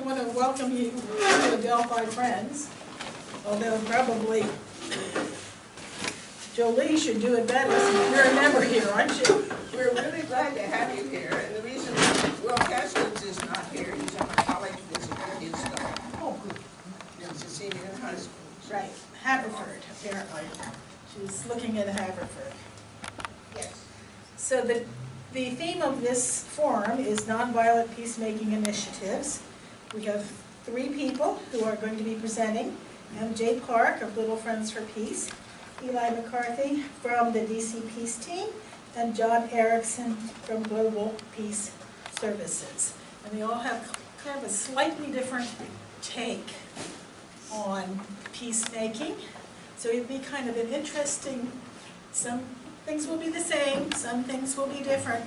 want to welcome you to the Delphi Friends, although probably Jolie should do it better since you're a member here, aren't you? We're really glad to have you here, and the reason Will Castles is not here, he's on a college visit. He's a senior in high school. Right, Haverford, apparently. She's looking at Haverford. Yes. So the theme of this forum is Nonviolent Peacemaking Initiatives. We have 3 people who are going to be presenting. MJ Park of Little Friends for Peace, Eli McCarthy from the DC Peace Team, and John Erickson from Global Peace Services. And they all have kind of a slightly different take on peacemaking. So it'll be kind of an interesting, some things will be the same, some things will be different.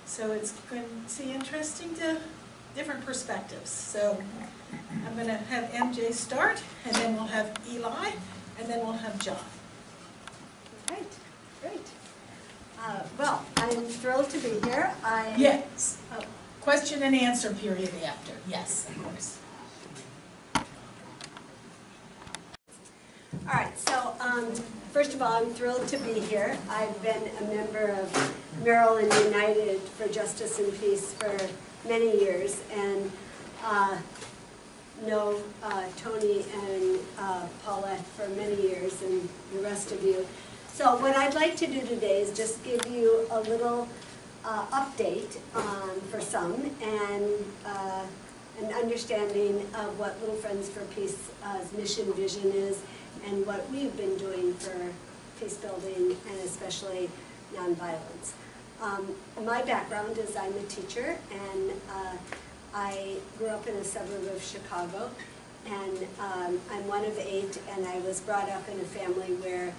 So it's going to be interesting to different perspectives. So I'm going to have MJ start, and then we'll have Eli, and then we'll have John. Right, great. Well, I'm thrilled to be here. Yes. Question and answer period after. Yes, of course. All right, so first of all, I'm thrilled to be here. I've been a member of Maryland United for Justice and Peace for many years, and know Tony and Paulette for many years, and the rest of you. So what I'd like to do today is just give you a little update for some, and an understanding of what Little Friends for Peace's mission vision is, and what we've been doing for peace building, and especially nonviolence. My background is I'm a teacher, and I grew up in a suburb of Chicago, and I'm one of 8, and I was brought up in a family where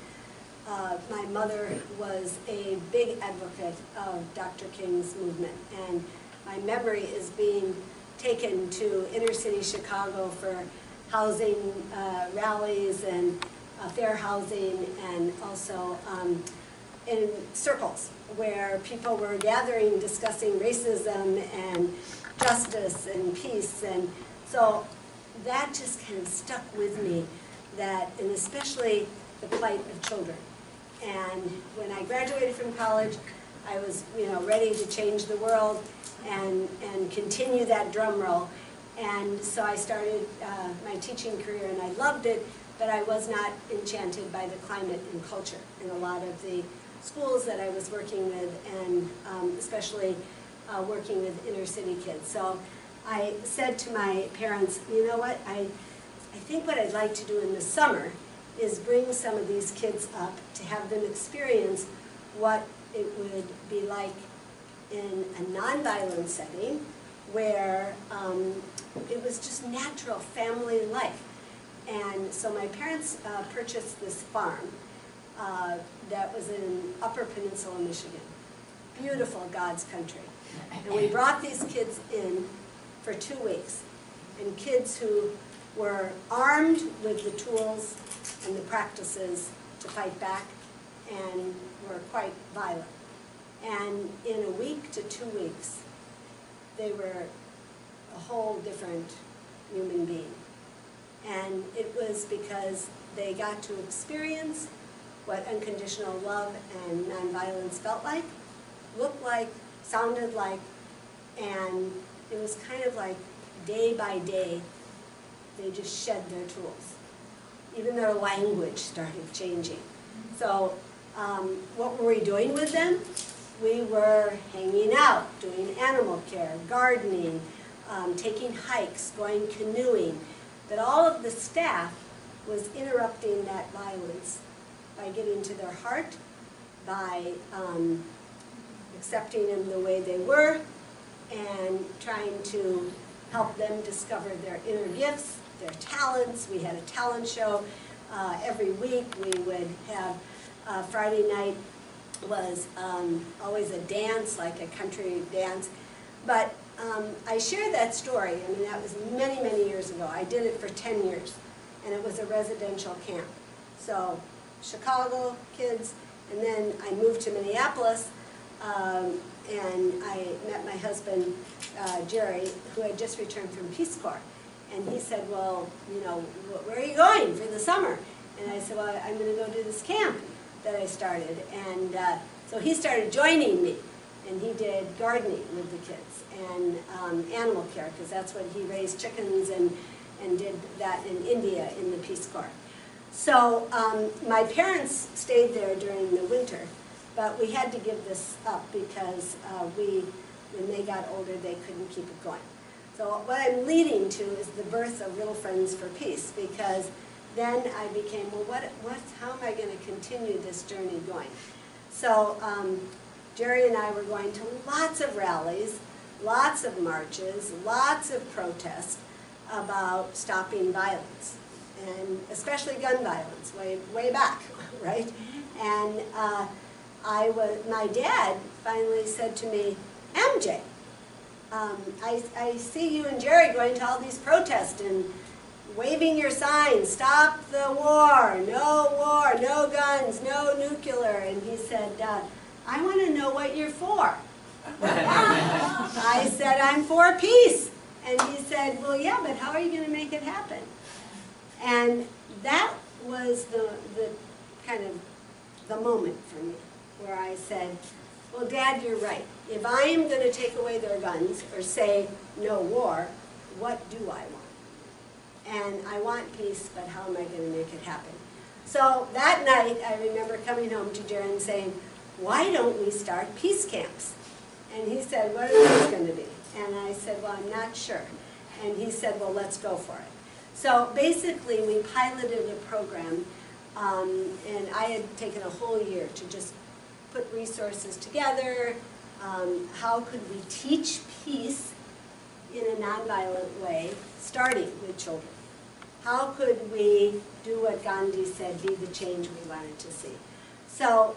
my mother was a big advocate of Dr. King's movement, and my memory is being taken to inner city Chicago for housing rallies and fair housing, and also in circles where people were gathering, discussing racism and justice and peace. And so that just kind of stuck with me, that, and especially the plight of children. And when I graduated from college, I was, ready to change the world and continue that drum roll. And so I started my teaching career, and I loved it, but I was not enchanted by the climate and culture in a lot of the schools that I was working with, and especially working with inner city kids. So I said to my parents, you know what, I think what I'd like to do in the summer is bring some of these kids up to have them experience what it would be like in a nonviolent setting, where it was just natural family life. And so my parents purchased this farm that was in Upper Peninsula, Michigan. Beautiful God's country. And we brought these kids in for 2 weeks, and kids who were armed with the tools and the practices to fight back, and were quite violent. And in a week to 2 weeks, they were a whole different human being. And it was because they got to experience what unconditional love and nonviolence felt like, looked like, sounded like, and it was kind of like day by day, they just shed their tools. Even their language started changing. So what were we doing with them? We were hanging out, doing animal care, gardening, taking hikes, going canoeing. But all of the staff was interrupting that violence by getting to their heart, by accepting them the way they were, and trying to help them discover their inner gifts, their talents. We had a talent show every week. We would have Friday night was always a dance, like a country dance. But I share that story. I mean, that was many, many years ago. I did it for 10 years, and it was a residential camp. So Chicago kids, and then I moved to Minneapolis and I met my husband, Jerry, who had just returned from Peace Corps. And he said, well, you know, where are you going for the summer? And I said, well, I'm going to go do this camp that I started. And so he started joining me. And he did gardening with the kids and animal care, because that's what he raised chickens and did that in India in the Peace Corps. So my parents stayed there during the winter, but we had to give this up because when they got older, they couldn't keep it going. So what I'm leading to is the birth of Little Friends for Peace, because then I became, well, how am I going to continue this journey going? So Jerry and I were going to lots of rallies, lots of marches, lots of protests about stopping violence, and especially gun violence, way back, right? And my dad finally said to me, MJ, I see you and Jerry going to all these protests and waving your signs, stop the war, no guns, no nuclear. And he said, I want to know what you're for. I said, I'm for peace. And he said, well, yeah, but how are you going to make it happen? And that was the kind of the moment for me, where I said, well, Dad, you're right. If I am going to take away their guns or say no war, what do I want? And I want peace, but how am I going to make it happen? So that night, I remember coming home to Jerry and saying, why don't we start peace camps? And he said, what are those going to be? And I said, well, I'm not sure. And he said, well, let's go for it. So basically, we piloted a program, and I had taken a whole year to just put resources together. How could we teach peace in a nonviolent way, starting with children? How could we do what Gandhi said, be the change we wanted to see? So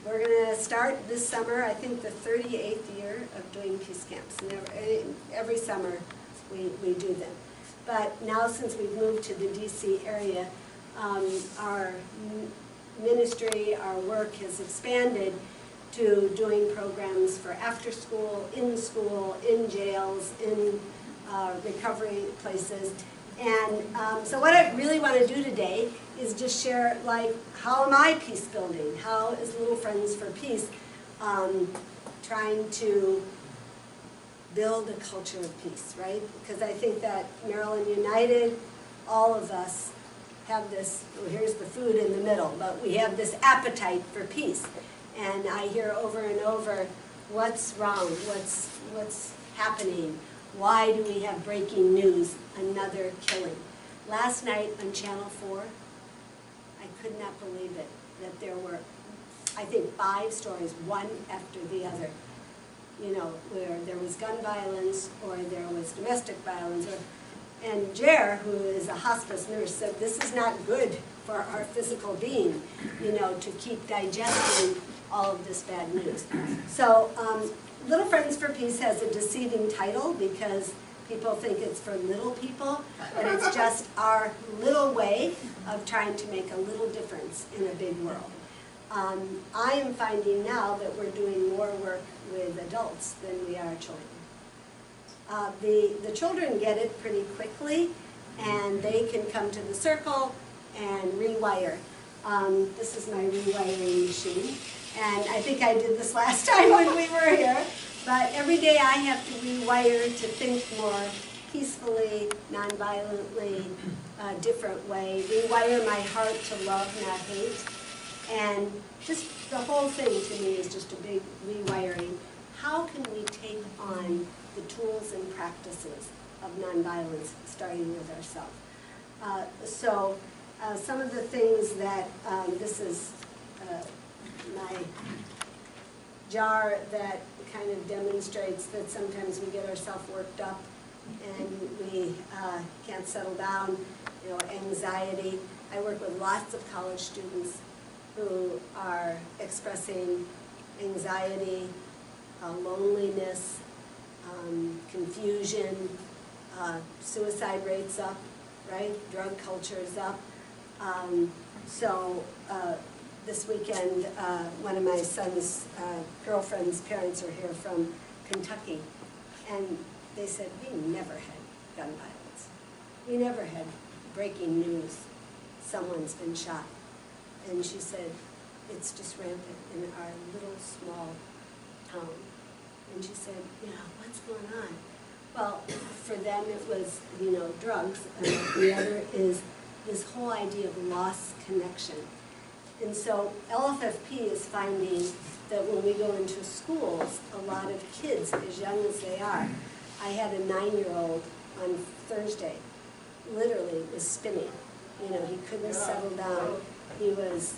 we're going to start this summer, I think the 38th year of doing peace camps. And every summer we do them. But now, since we've moved to the DC area, our ministry, our work has expanded to doing programs for after school, in jails, in recovery places. And so what I really want to do today is just share, like, how am I peace building? How is Little Friends for Peace trying to build a culture of peace, right? Because I think that Maryland United, all of us have this, well, here's the food in the middle, but we have this appetite for peace. And I hear over and over, what's wrong? What's happening? Why do we have breaking news? Another killing. Last night on Channel 4, I could not believe it, that there were, I think, 5 stories, one after the other, you know, where there was gun violence or there was domestic violence. And Jer, who is a hospice nurse, said this is not good for our physical being, you know, to keep digesting all of this bad news. So Little Friends for Peace has a deceiving title because people think it's for little people, but it's just our little way of trying to make a little difference in a big world. I am finding now that we're doing more work with adults than we are children. The children get it pretty quickly, and they can come to the circle and rewire. This is my rewiring machine, and I think I did this last time when we were here, but every day I have to rewire to think more peacefully, non-violently, different way, rewire my heart to love, not hate. And just the whole thing to me is just a big rewiring. How can we take on the tools and practices of nonviolence, starting with ourselves? Some of the things that, this is my jar that kind of demonstrates that sometimes we get ourselves worked up and we can't settle down, you know, anxiety. I work with lots of college students who are expressing anxiety, loneliness, confusion, suicide rates up, right? Drug culture is up. this weekend, one of my son's girlfriend's parents are here from Kentucky, and they said, we never had gun violence. We never had breaking news, someone's been shot. And she said, it's just rampant in our little small town. And she said, what's going on? Well, for them it was, drugs, and the other is this whole idea of lost connection. And so LFFP is finding that when we go into schools, a lot of kids, as young as they are, I had a 9-year-old on Thursday, literally was spinning. He couldn't settle down. He was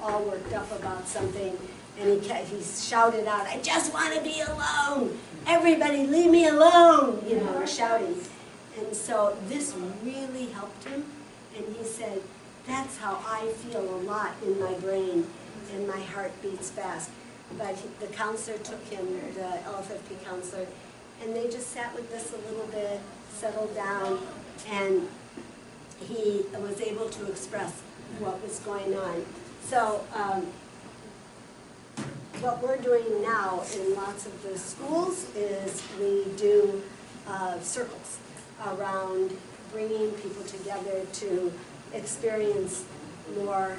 all worked up about something, and he shouted out, I just want to be alone. Everybody leave me alone, shouting. And so this really helped him, and he said, that's how I feel a lot in my brain, and my heart beats fast. But the counselor took him, the LFFP counselor, and they just sat with this a little bit, settled down, and he was able to express what was going on. So what we're doing now in lots of the schools is we do circles around bringing people together to experience more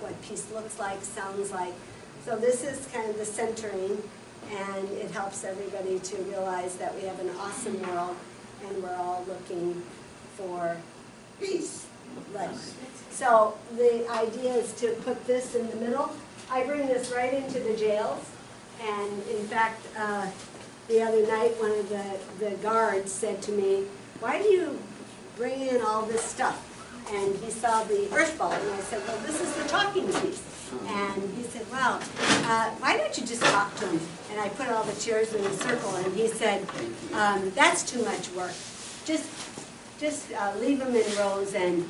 what peace looks like, sounds like. So this is kind of the centering, and it helps everybody to realize that we have an awesome world, and we're all looking for Peace. life. So the idea is to put this in the middle. I bring this right into the jails, and in fact, the other night one of the guards said to me, why do you bring in all this stuff? And he saw the earth ball, and I said, well, this is the talking piece. And he said, well, why don't you just talk to him? And I put all the chairs in a circle, and he said, that's too much work. Just leave them in rows and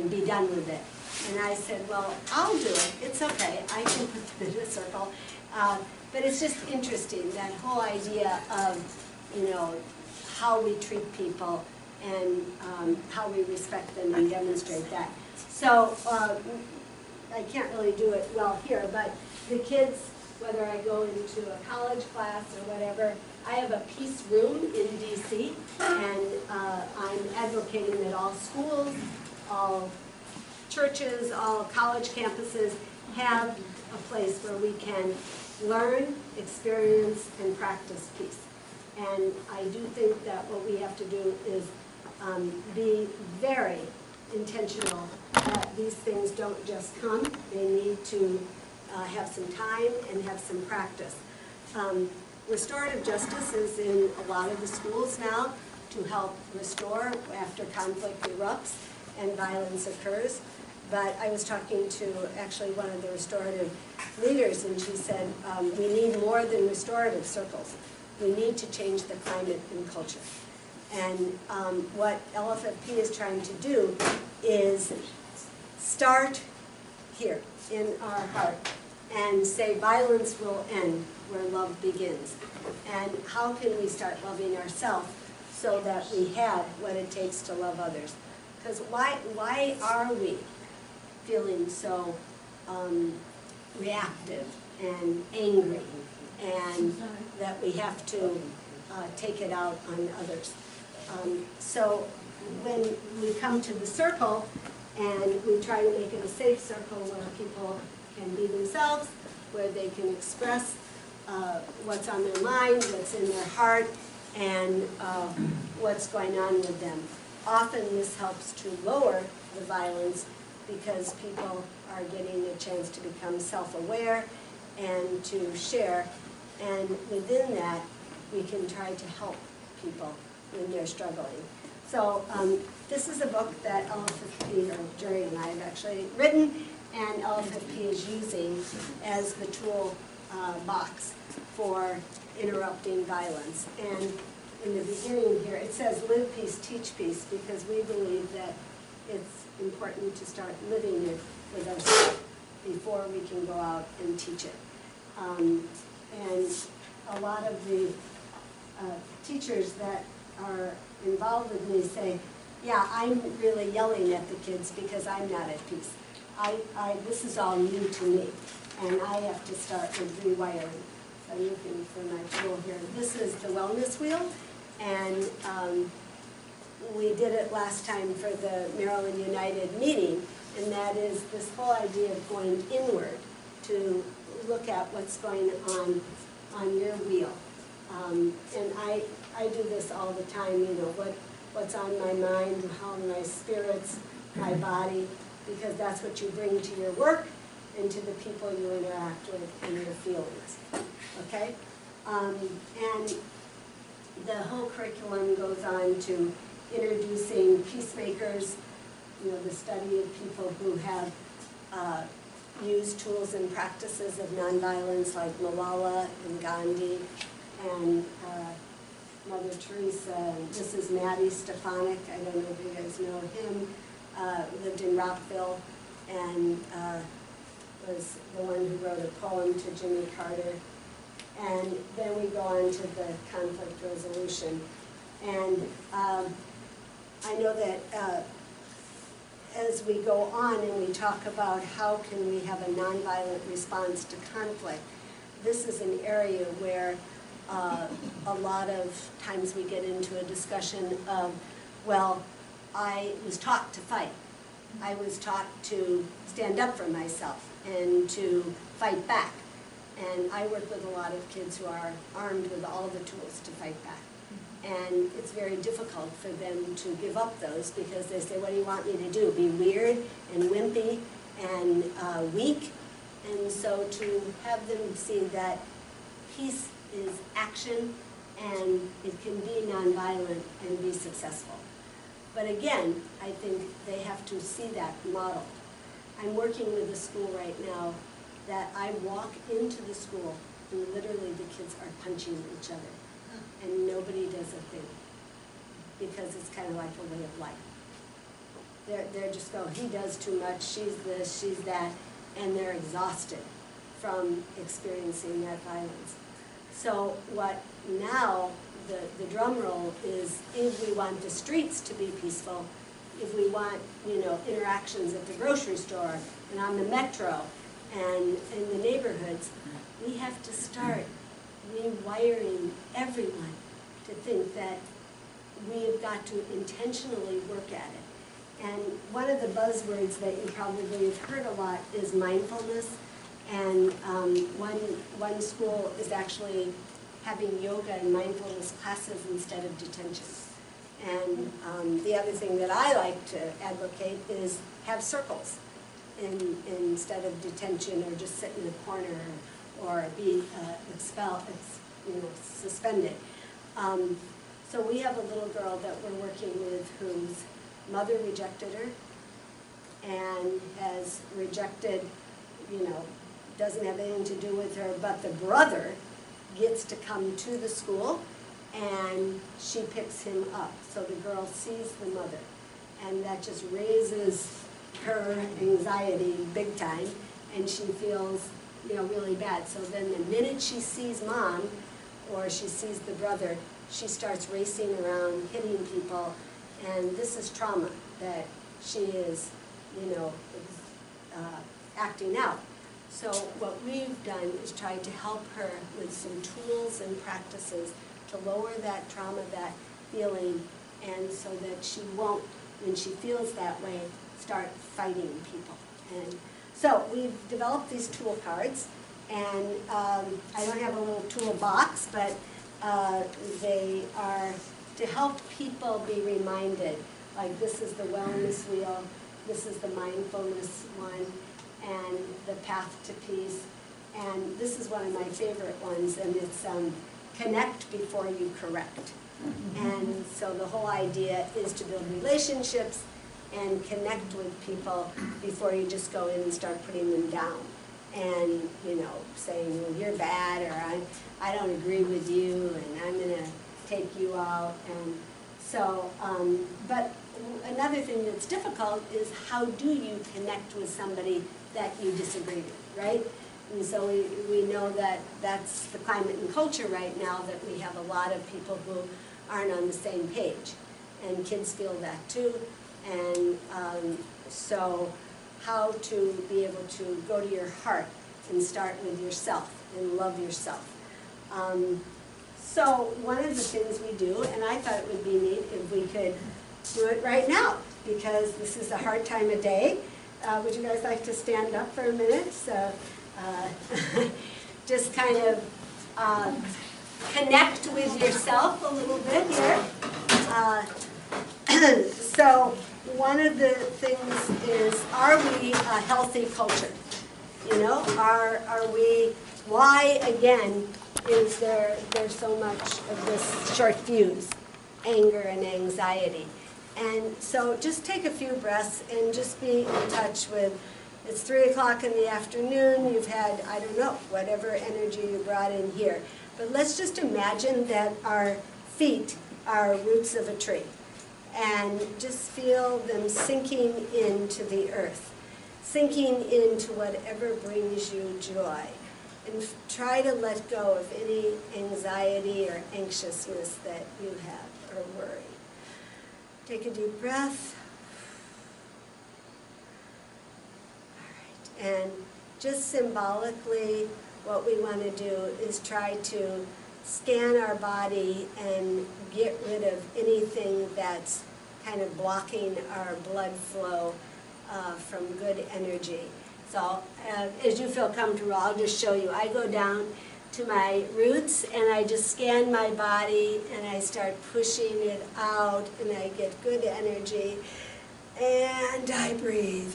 be done with it. And I said, well, I'll do it. It's okay. I can put them in a circle. But it's just interesting, that whole idea of, how we treat people and how we respect them and demonstrate that. So I can't really do it well here, but the kids, whether I go into a college class or whatever, I have a peace room in DC, and I'm advocating that all schools, all churches, all college campuses have a place where we can learn, experience, and practice peace. And I do think that what we have to do is be very intentional that these things don't just come. They need to have some time and have some practice. Restorative justice is in a lot of the schools now to help restore after conflict erupts and violence occurs. But I was talking to actually one of the restorative leaders, and she said, we need more than restorative circles. We need to change the climate and culture. And what LFFP is trying to do is start here in our heart and say violence will end where love begins. And how can we start loving ourselves so that we have what it takes to love others? Because why are we feeling so reactive and angry, and that we have to take it out on others? So when we come to the circle and we try to make it a safe circle where people can be themselves, where they can express what's on their mind, what's in their heart, and what's going on with them. Often this helps to lower the violence because people are getting a chance to become self-aware and to share. And within that, we can try to help people when they're struggling. So this is a book that LFFP, or Jerry and I have actually written, and LFFP is using as the tool box for interrupting violence. And in the beginning here, it says live peace, teach peace, because we believe that it's important to start living it with ourselves before we can go out and teach it. And a lot of the teachers that are involved with me say, yeah, I'm really yelling at the kids because I'm not at peace. this is all new to me, and I have to start with rewiring. So I'm looking for my tool here. This is the wellness wheel, and we did it last time for the Maryland United meeting, and that is this whole idea of going inward to look at what's going on your wheel. And I do this all the time, you know, what's on my mind, how are my spirits, my body, because that's what you bring to your work and to the people you interact with and your feelings, okay? And the whole curriculum goes on to introducing peacemakers, you know, the study of people who have used tools and practices of nonviolence like Malala and Gandhi and Mother Teresa. This is Maddie Stefanik. I don't know if you guys know him. Lived in Rockville and was the one who wrote a poem to Jimmy Carter. And then we go on to the conflict resolution. And I know that as we go on and we talk about how can we have a nonviolent response to conflict, this is an area where a lot of times we get into a discussion of, well, I was taught to fight. I was taught to stand up for myself and to fight back. And I work with a lot of kids who are armed with all the tools to fight back. And it's very difficult for them to give up those because they say, what do you want me to do? Be weird and wimpy and weak? And so to have them see that peace is action and it can be nonviolent and be successful. But again, I think they have to see that modeled. I'm working with a school right now that I walk into the school and literally the kids are punching each other and nobody does a thing because it's kind of like a way of life. They're just going, he does too much, she's this, she's that, and they're exhausted from experiencing that violence. So what now, the drum roll is, if we want the streets to be peaceful, if we want, you know, interactions at the grocery store and on the metro and in the neighborhoods, we have to start rewiring everyone to think that we have got to intentionally work at it. And one of the buzzwords that you probably have heard a lot is mindfulness. And one school is actually having yoga and mindfulness classes instead of detention. And the other thing that I like to advocate is have circles instead of detention or just sit in a corner or be expelled, suspended. So we have a little girl that we're working with whose mother rejected her and has rejected, doesn't have anything to do with her, but the brother gets to come to the school and she picks him up. So the girl sees the mother and that just raises her anxiety big time and she feels really bad. So then the minute she sees mom or she sees the brother, she starts racing around, hitting people, and this is trauma that she is, acting out. So what we've done is tried to help her with some tools and practices to lower that trauma, that feeling, and so that she won't, when she feels that way, start fighting people. And so we've developed these tool cards, and I don't have a little tool box, but they are to help people be reminded, like this is the wellness wheel, this is the mindfulness one, and the path to peace, and this is one of my favorite ones, and it's connect before you correct. And so the whole idea is to build relationships and connect with people before you just go in and start putting them down and saying, well, you're bad, or I don't agree with you and I'm going to take you out. And so but another thing that's difficult is how do you connect with somebody that you disagree with, right? And so we know that that's the climate and culture right now, that we have a lot of people who aren't on the same page. And kids feel that too. And so how to be able to go to your heart and start with yourself and love yourself. So one of the things we do, and I thought it would be neat if we could do it right now, because this is a hard time of day. Would you guys like to stand up for a minute? So just kind of connect with yourself a little bit here. So one of the things is, are we a healthy culture? You know, are we, why again is there's so much of this short fuse, anger and anxiety? And so just take a few breaths and just be in touch with, it's 3 o'clock in the afternoon, you've had, I don't know, whatever energy you brought in here. But let's just imagine that our feet are roots of a tree. And just feel them sinking into the earth, sinking into whatever brings you joy. And try to let go of any anxiety or anxiousness that you have or worry. Take a deep breath. All right. And just symbolically, what we want to do is try to scan our body and get rid of anything that's kind of blocking our blood flow from good energy. So as you feel comfortable, I'll just show you. I go down to my roots and I just scan my body and I start pushing it out and I get good energy and I breathe.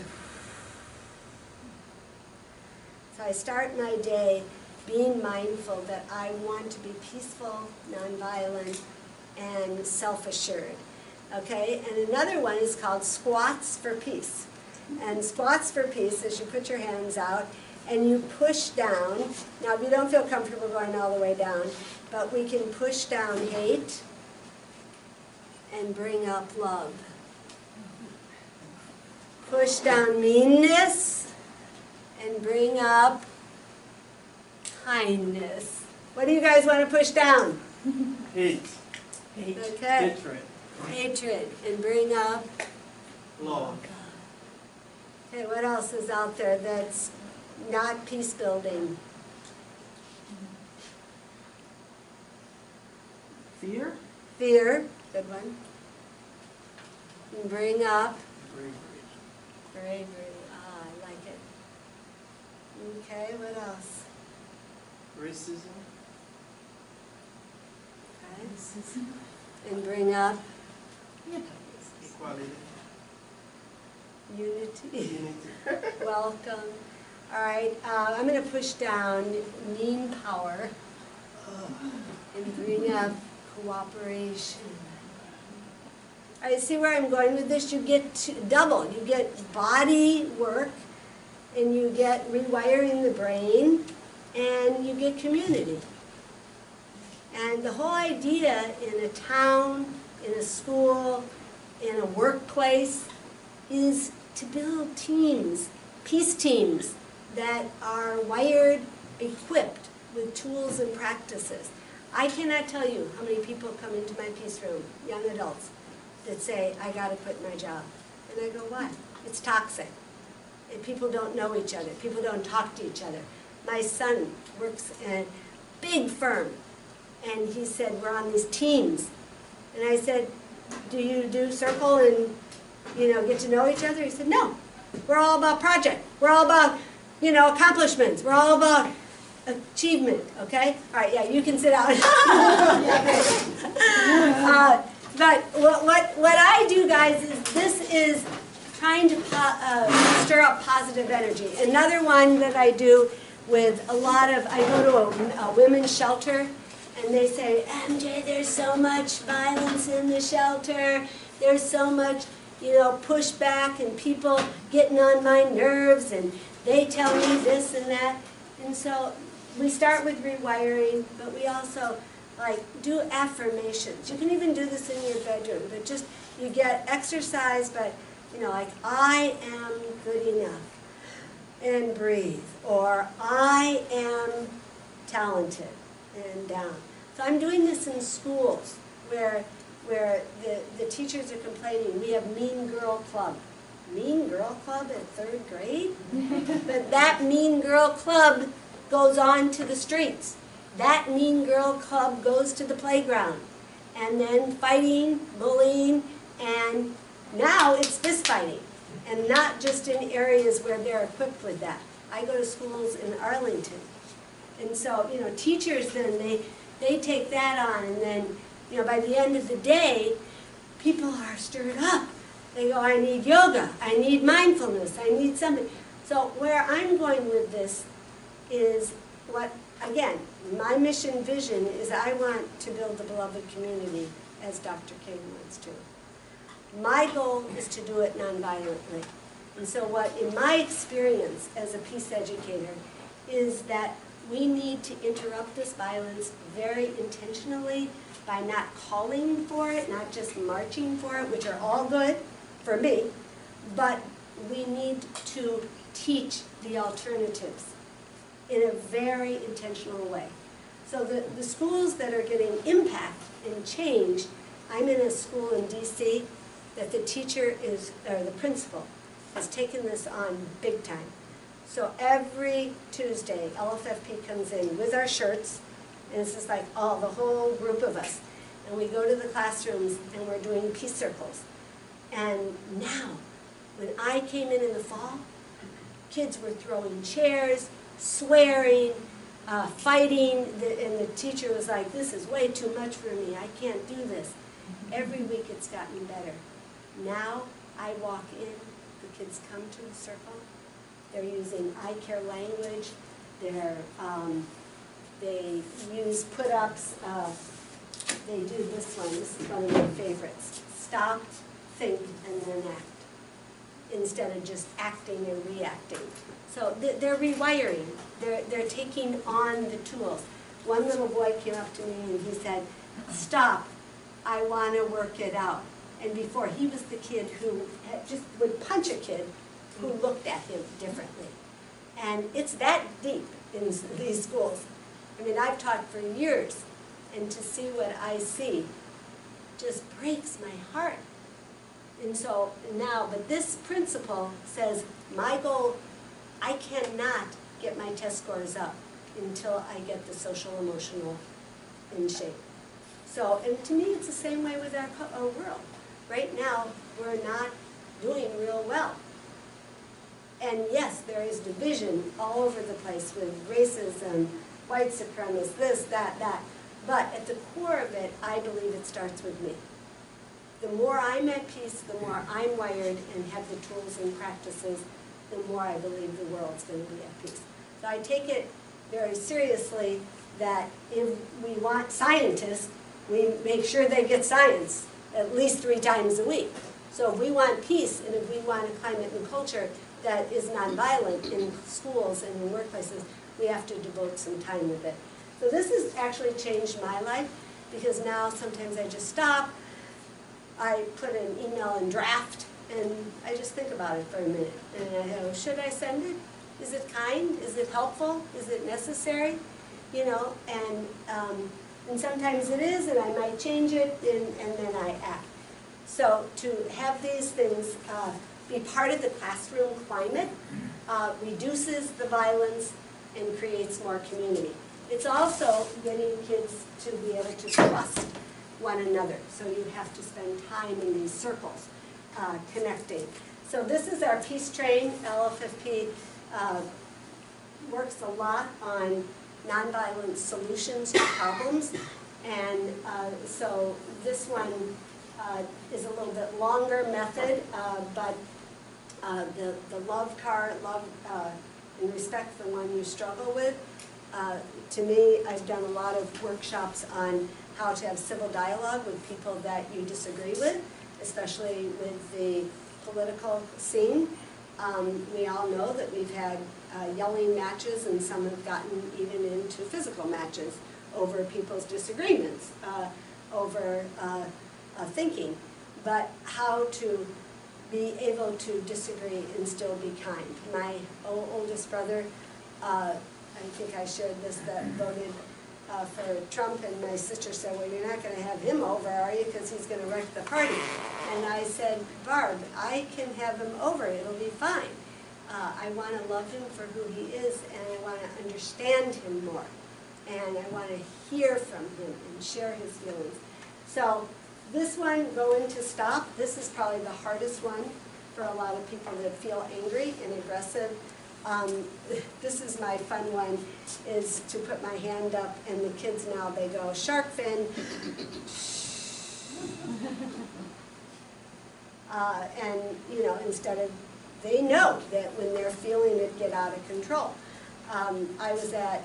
So I start my day being mindful that I want to be peaceful, nonviolent, and self-assured. Okay, and another one is called squats for peace. And squats for peace is you put your hands out and you push down. Now if you don't feel comfortable going all the way down, but we can push down hate and bring up love. Push down meanness and bring up kindness. What do you guys want to push down? Hate. Okay. Hatred. Hatred and bring up Love. Okay, what else is out there that's not peace building? Fear. Fear, good one. And bring up Bravery. bravery. Ah, I like it. Okay, what else? Racism. Okay. And bring up Equality. unity. Unity. Welcome. All right, I'm going to push down mean power and bring up cooperation. All right, see where I'm going with this? You get double. You get body work, and you get rewiring the brain, and you get community. And the whole idea in a town, in a school, in a workplace is to build teams, peace teams that are wired, equipped with tools and practices. I cannot tell you how many people come into my peace room, young adults, that say, I gotta quit my job. And I go, why? It's toxic. And people don't know each other. People don't talk to each other. My son works in a big firm, and he said, we're on these teams. And I said, do you do circle and, get to know each other? He said, no. We're all about project. We're all about, accomplishments. We're all about achievement, okay? All right, yeah, you can sit down. But what I do, guys, is this is trying to stir up positive energy. Another one that I do with a lot of, I go to a women's shelter, and they say, MJ, there's so much violence in the shelter. There's so much, pushback and people getting on my nerves, and they tell me this and that. And so we start with rewiring, but we also do affirmations. You can even do this in your bedroom, but just you get exercise, but I am good enough, and breathe, or I am talented, and down. So I'm doing this in schools where the teachers are complaining. We have mean girl club. Mean Girl Club at 3rd grade? But that Mean Girl Club goes on to the streets. That Mean Girl Club goes to the playground. And then fighting, bullying, and now it's fist fighting. And not just in areas where they're equipped with that. I go to schools in Arlington. And so, you know, teachers then, they take that on, and then, you know, by the end of the day, people are stirred up. They go, I need yoga, I need mindfulness, I need something. So where I'm going with this is what, again, my mission vision is I want to build the beloved community, as Dr. King wants to. My goal is to do it nonviolently. And so what, in my experience as a peace educator, is that we need to interrupt this violence very intentionally by not calling for it, not just marching for it, which are all good for me, but we need to teach the alternatives in a very intentional way. So the schools that are getting impact and change, I'm in a school in DC that the teacher is, or the principal, has taken this on big time. So every Tuesday, LFFP comes in with our shirts, and it's just like the whole group of us. And we go to the classrooms and we're doing peace circles. And now, when I came in the fall, kids were throwing chairs, swearing, fighting, and the teacher was like, this is way too much for me, I can't do this. Every week it's gotten better. Now I walk in, the kids come to the circle, they're using I care language, they use put-ups, they do this is one of my favorites. Stop, think, and then act, instead of just acting and reacting. So they're rewiring, they're taking on the tools. One little boy came up to me and he said, stop, I want to work it out. And before, he was the kid who just would punch a kid who looked at him differently. And it's that deep in these schools. I mean, I've taught for years, and to see what I see just breaks my heart. And so now, but this principal says, my goal, I cannot get my test scores up until I get the social emotional in shape. So, and to me, it's the same way with our world. Right now, we're not doing real well. And yes, there is division all over the place with racism, white supremacists, this, that. But at the core of it, I believe it starts with me. The more I'm at peace, the more I'm wired and have the tools and practices, the more I believe the world's going to be at peace. So I take it very seriously that if we want scientists, we make sure they get science at least 3 times a week. So if we want peace and if we want a climate and culture that is nonviolent in schools and in workplaces, we have to devote some time with it. So this has actually changed my life, because now sometimes I just stop, I put an email in draft, and I just think about it for a minute. And I go, should I send it? Is it kind? Is it helpful? Is it necessary? You know, and sometimes it is, and I might change it, and then I act. So to have these things be part of the classroom climate reduces the violence and creates more community. It's also getting kids to be able to trust one another. So you have to spend time in these circles connecting. So this is our peace train. LFFP works a lot on nonviolent solutions to problems. And so this one is a little bit longer method, but the love card, love and respect the one you struggle with. To me, I've done a lot of workshops on how to have civil dialogue with people that you disagree with, especially with the political scene. We all know that we've had yelling matches, and some have gotten even into physical matches over people's disagreements, over thinking. But how to be able to disagree and still be kind. My oldest brother, I think I shared this, that voted for Trump, and my sister said, well, you're not going to have him over, are you, because he's going to wreck the party. And I said, Barb, I can have him over, it'll be fine. I want to love him for who he is, and I want to understand him more. And I want to hear from him and share his feelings. So this one, going to stop, this is probably the hardest one for a lot of people that feel angry and aggressive. This is my fun one, is to put my hand up, and the kids now, they go, shark fin. And, you know, instead of, they know that when they're feeling it get out of control. I was at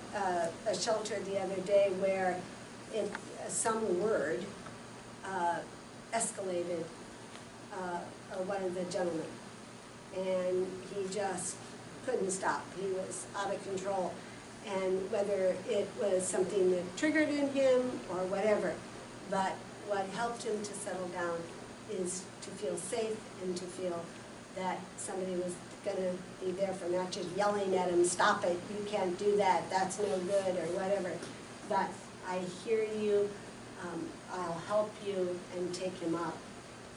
a shelter the other day where some word escalated one of the gentlemen, and he just couldn't stop. He was out of control, and whether it was something that triggered in him or whatever, but what helped him to settle down is to feel safe and to feel that somebody was going to be there for, not just yelling at him, stop it, you can't do that, that's no good, or whatever. But I hear you, I'll help you, and take him up.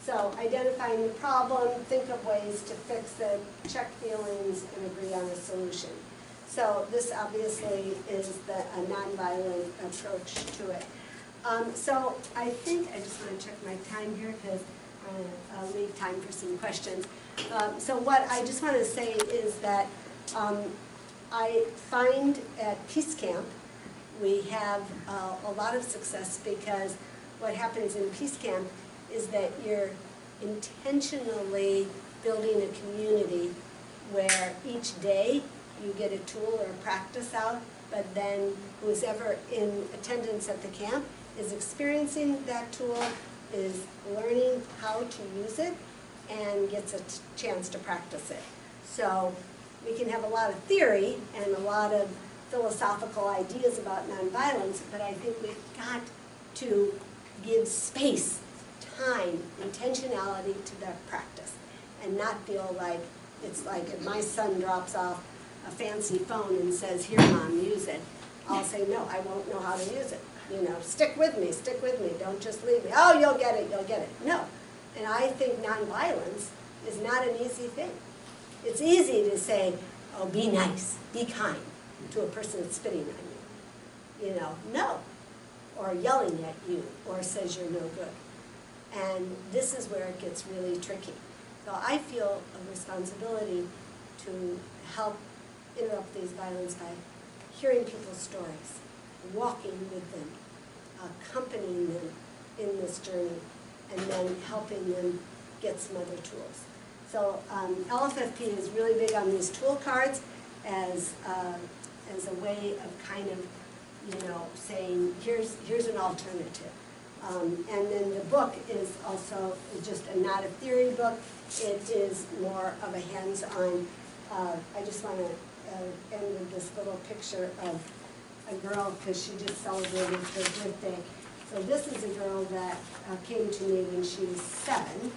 So identifying the problem, think of ways to fix it, check feelings, and agree on a solution. So this obviously is a nonviolent approach to it. So I think, I just want to check my time here because I'll leave time for some questions. So what I just want to say is that I find at Peace Camp we have a lot of success, because what happens in Peace Camp is that you're intentionally building a community where each day you get a tool or a practice out, but then who's ever in attendance at the camp is experiencing that tool, is learning how to use it, and gets a chance to practice it. So we can have a lot of theory and a lot of philosophical ideas about nonviolence, but I think we've got to give space, time, intentionality to that practice, and not feel like it's like if my son drops off a fancy phone and says, here, Mom, use it, I'll say, no, I won't know how to use it. You know, stick with me, don't just leave me. Oh, you'll get it, No. And I think nonviolence is not an easy thing. It's easy to say, oh, be nice, be kind to a person that's spitting on you. You know, no. Or yelling at you, or says you're no good. And this is where it gets really tricky. So I feel a responsibility to help interrupt these violence by hearing people's stories, walking with them, accompanying them in this journey, and then helping them get some other tools. So LFFP is really big on these tool cards as a way of kind of, you know, saying, here's an alternative. And then the book is also just not a theory book. It is more of a hands-on. I just want to end with this little picture of a girl, because she just celebrated her birthday. So this is a girl that came to me when she was 7,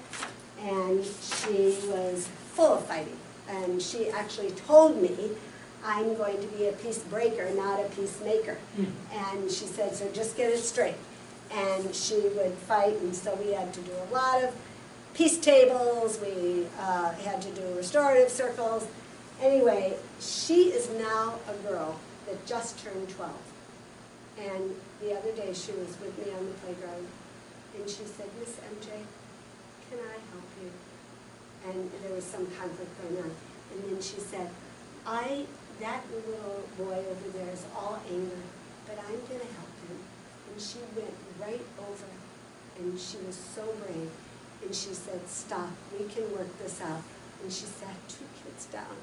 and she was full of fighting. And she actually told me, I'm going to be a peace breaker, not a peacemaker. And she said, so just get it straight. And she would fight, and so we had to do a lot of peace tables, we had to do restorative circles. Anyway, she is now a girl that just turned 12. And the other day she was with me on the playground, and she said, Miss MJ, can I help you? And there was some conflict going on. And then she said, that little boy over there is all anger, but I'm going to help him. And she went right over, and she was so brave. And she said, stop, we can work this out. And she sat 2 kids down.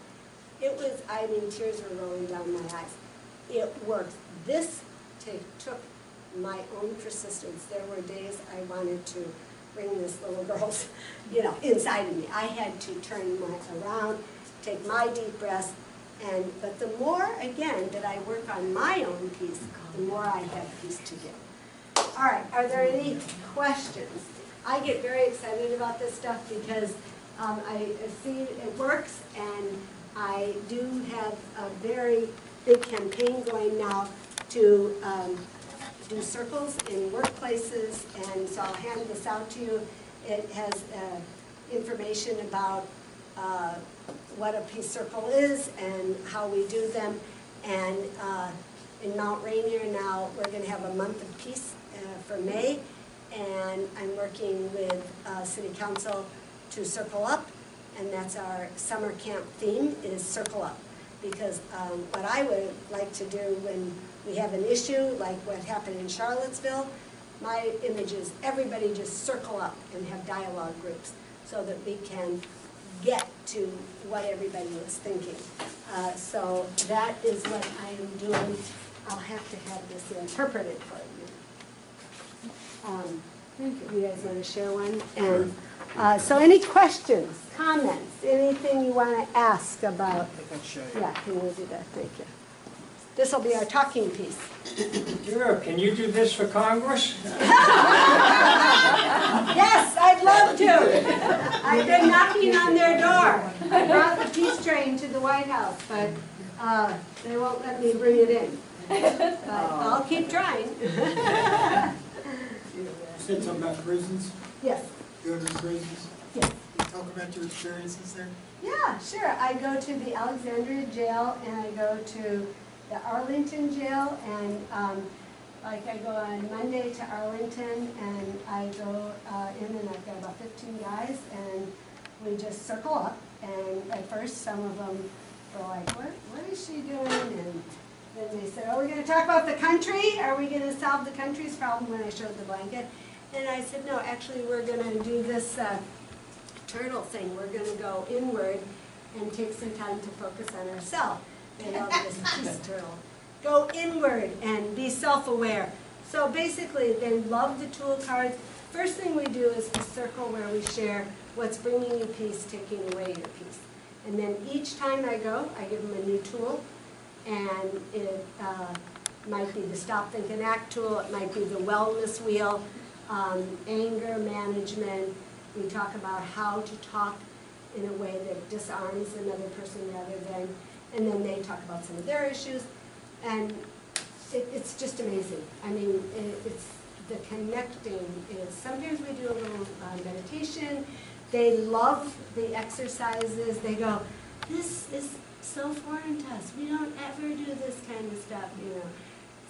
It was, I mean, tears were rolling down my eyes. It worked. This took my own persistence. There were days I wanted to bring this little girl's, you know, inside of me. I had to turn around, take my deep breaths, but the more, again, that I work on my own peace, the more I have peace to give. All right, are there any questions? I get very excited about this stuff because I see it works, and I do have a very big campaign going now to do circles in workplaces, and so I'll hand this out to you. It has information about what a peace circle is and how we do them. And in Mount Rainier now, we're going to have a month of peace for May, and I'm working with City Council to circle up, and that's our summer camp theme is circle up. Because what I would like to do when we have an issue, like what happened in Charlottesville, my image is everybody just circle up and have dialogue groups so that we can get to what everybody was thinking. So that is what I am doing. I'll have to have this interpreted for you. You guys want to share one? And so any questions, comments, anything you want to ask about? I can show you. Yeah, can you do that? Thank you. This will be our talking piece. Sure, can you do this for Congress? Yes, I'd love to. I've been knocking on their door. I brought the peace train to the White House, but they won't let me bring it in. But I'll keep trying. You said something about prisons, Yes, going to prisons. yes. Can you talk about your experiences there? Yeah, sure. I go to the Alexandria jail and I go to the Arlington jail, and like I go on Monday to Arlington and I go in and I've got about 15 guys and we just circle up, and at first some of them were like, what is she doing? And then they said, are we going to talk about the country? Are we going to solve the country's problem when I showed the blanket? And I said, no, actually we're going to do this turtle thing. We're going to go inward and take some time to focus on ourselves. They love this peace turtle. Go inward and be self-aware. So basically, they love the tool cards. First thing we do is a circle where we share what's bringing you peace, taking away your peace. And then each time I go, I give them a new tool. And it might be the Stop, Think, and Act tool. It might be the wellness wheel, anger management. We talk about how to talk in a way that disarms another person rather than, and then they talk about some of their issues. And it's just amazing. I mean, it's the connecting is, sometimes we do a little meditation. They love the exercises. They go, this is so foreign to us. We don't ever do this kind of stuff, you know.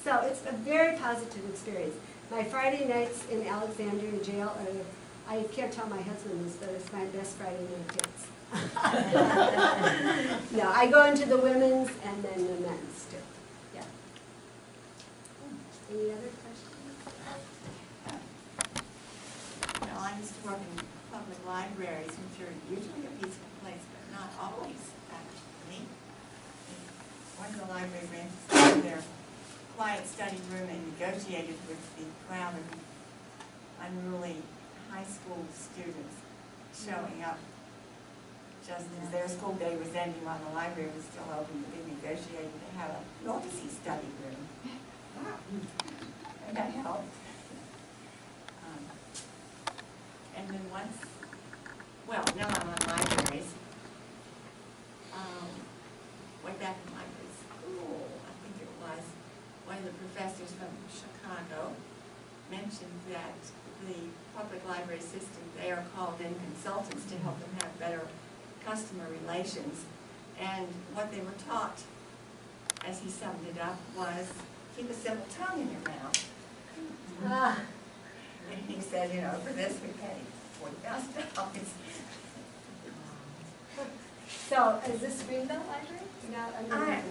So it's a very positive experience. My Friday nights in Alexandria jail are, I can't tell my husband this, but it's my best Friday night dance. No, I go into the women's and then the men's too. Yeah. Any other questions? Well, I used to work in public libraries, which are usually a peaceful place, but not always, actually. One of the library branches in their quiet study room and negotiated with the crowd of unruly high school students showing up just as their school day was ending while the library was still open. They negotiated to have a noisy study room. And that helped. And then once, well, now I'm on libraries. Way back in library school, I think it was, one of the professors from Chicago mentioned that the public library system, they are called in consultants to help them have better customer relations. And what they were taught, as he summed it up, was keep a civil tongue in your mouth. And he said, you know, for this we pay $40,000. So is this Greenbelt Library? No,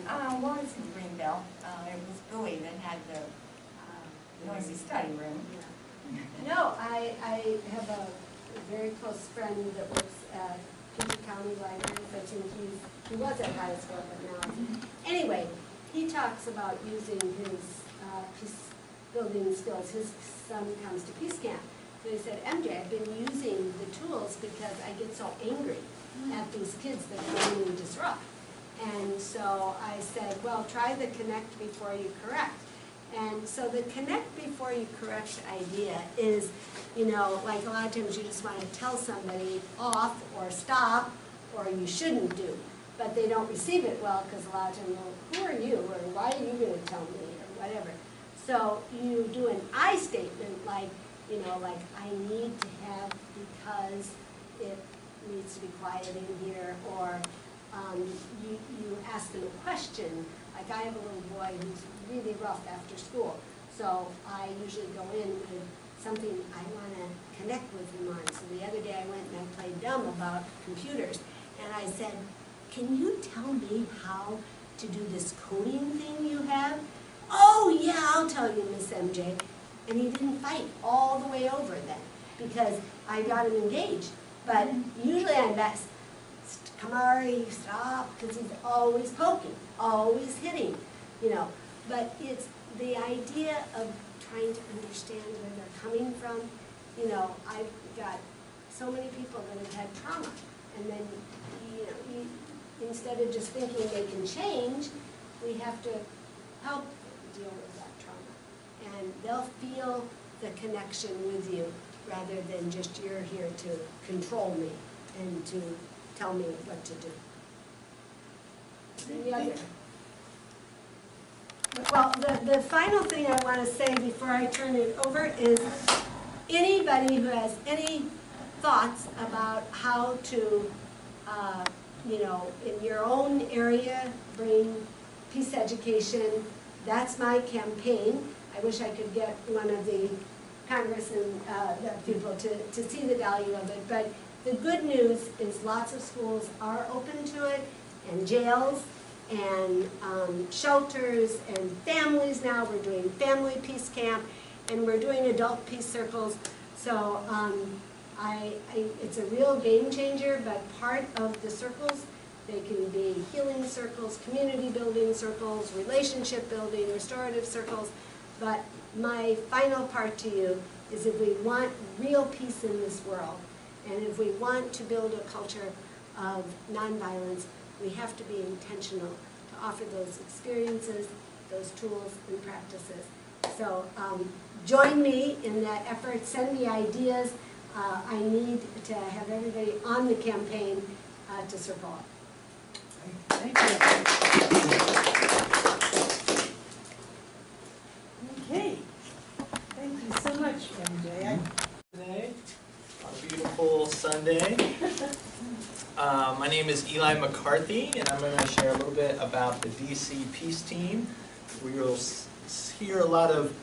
I was in Greenbelt. It was Bowie that had the noisy study room. No, I have a very close friend that works at Puget County Library. I think he was at high school, but now. Anyway, he talks about using his peace building skills. His son comes to peace camp. So he said, MJ, I've been using the tools because I get so angry at these kids that come and disrupt. And so I said, well, try the connect before you correct. And so the connect before you correct idea is, you know, like a lot of times you just want to tell somebody off or stop or you shouldn't do, but they don't receive it well because a lot of times, well, who are you or why are you going to tell me or whatever. So you do an I statement like, you know, like I need to have because it needs to be quiet in here, or you ask them a question. Like I have a little boy who's really rough after school, so I usually go in with something I want to connect with him on. So the other day I went and I played dumb about computers, and I said, can you tell me how to do this coding thing you have? Oh yeah, I'll tell you, Miss MJ. And he didn't fight all the way over then, because I got him engaged. But usually I'm best, Kamari, stop, because he's always poking, always hitting, you know. But it's the idea of trying to understand where they're coming from. You know, I've got so many people that have had trauma, and then, you know, instead of just thinking they can change, we have to help them deal with that trauma. And they'll feel the connection with you, rather than just you're here to control me and to tell me what to do. Any other? Well, the final thing I want to say before I turn it over is anybody who has any thoughts about how to, you know, in your own area, bring peace education, that's my campaign. I wish I could get one of the Congress and the people to see the value of it. But the good news is lots of schools are open to it, and jails, and shelters, and families now. We're doing family peace camp, and we're doing adult peace circles. So it's a real game changer, but part of the circles, they can be healing circles, community building circles, relationship building, restorative circles. But my final part to you is if we want real peace in this world, and if we want to build a culture of nonviolence, we have to be intentional to offer those experiences, those tools and practices. So join me in that effort, send me ideas. I need to have everybody on the campaign to circle up. Thank you. Okay. Thank you so much, MJ. Today, on a beautiful Sunday. My name is Eli McCarthy, and I'm going to share a little bit about the DC Peace Team. We will hear a lot of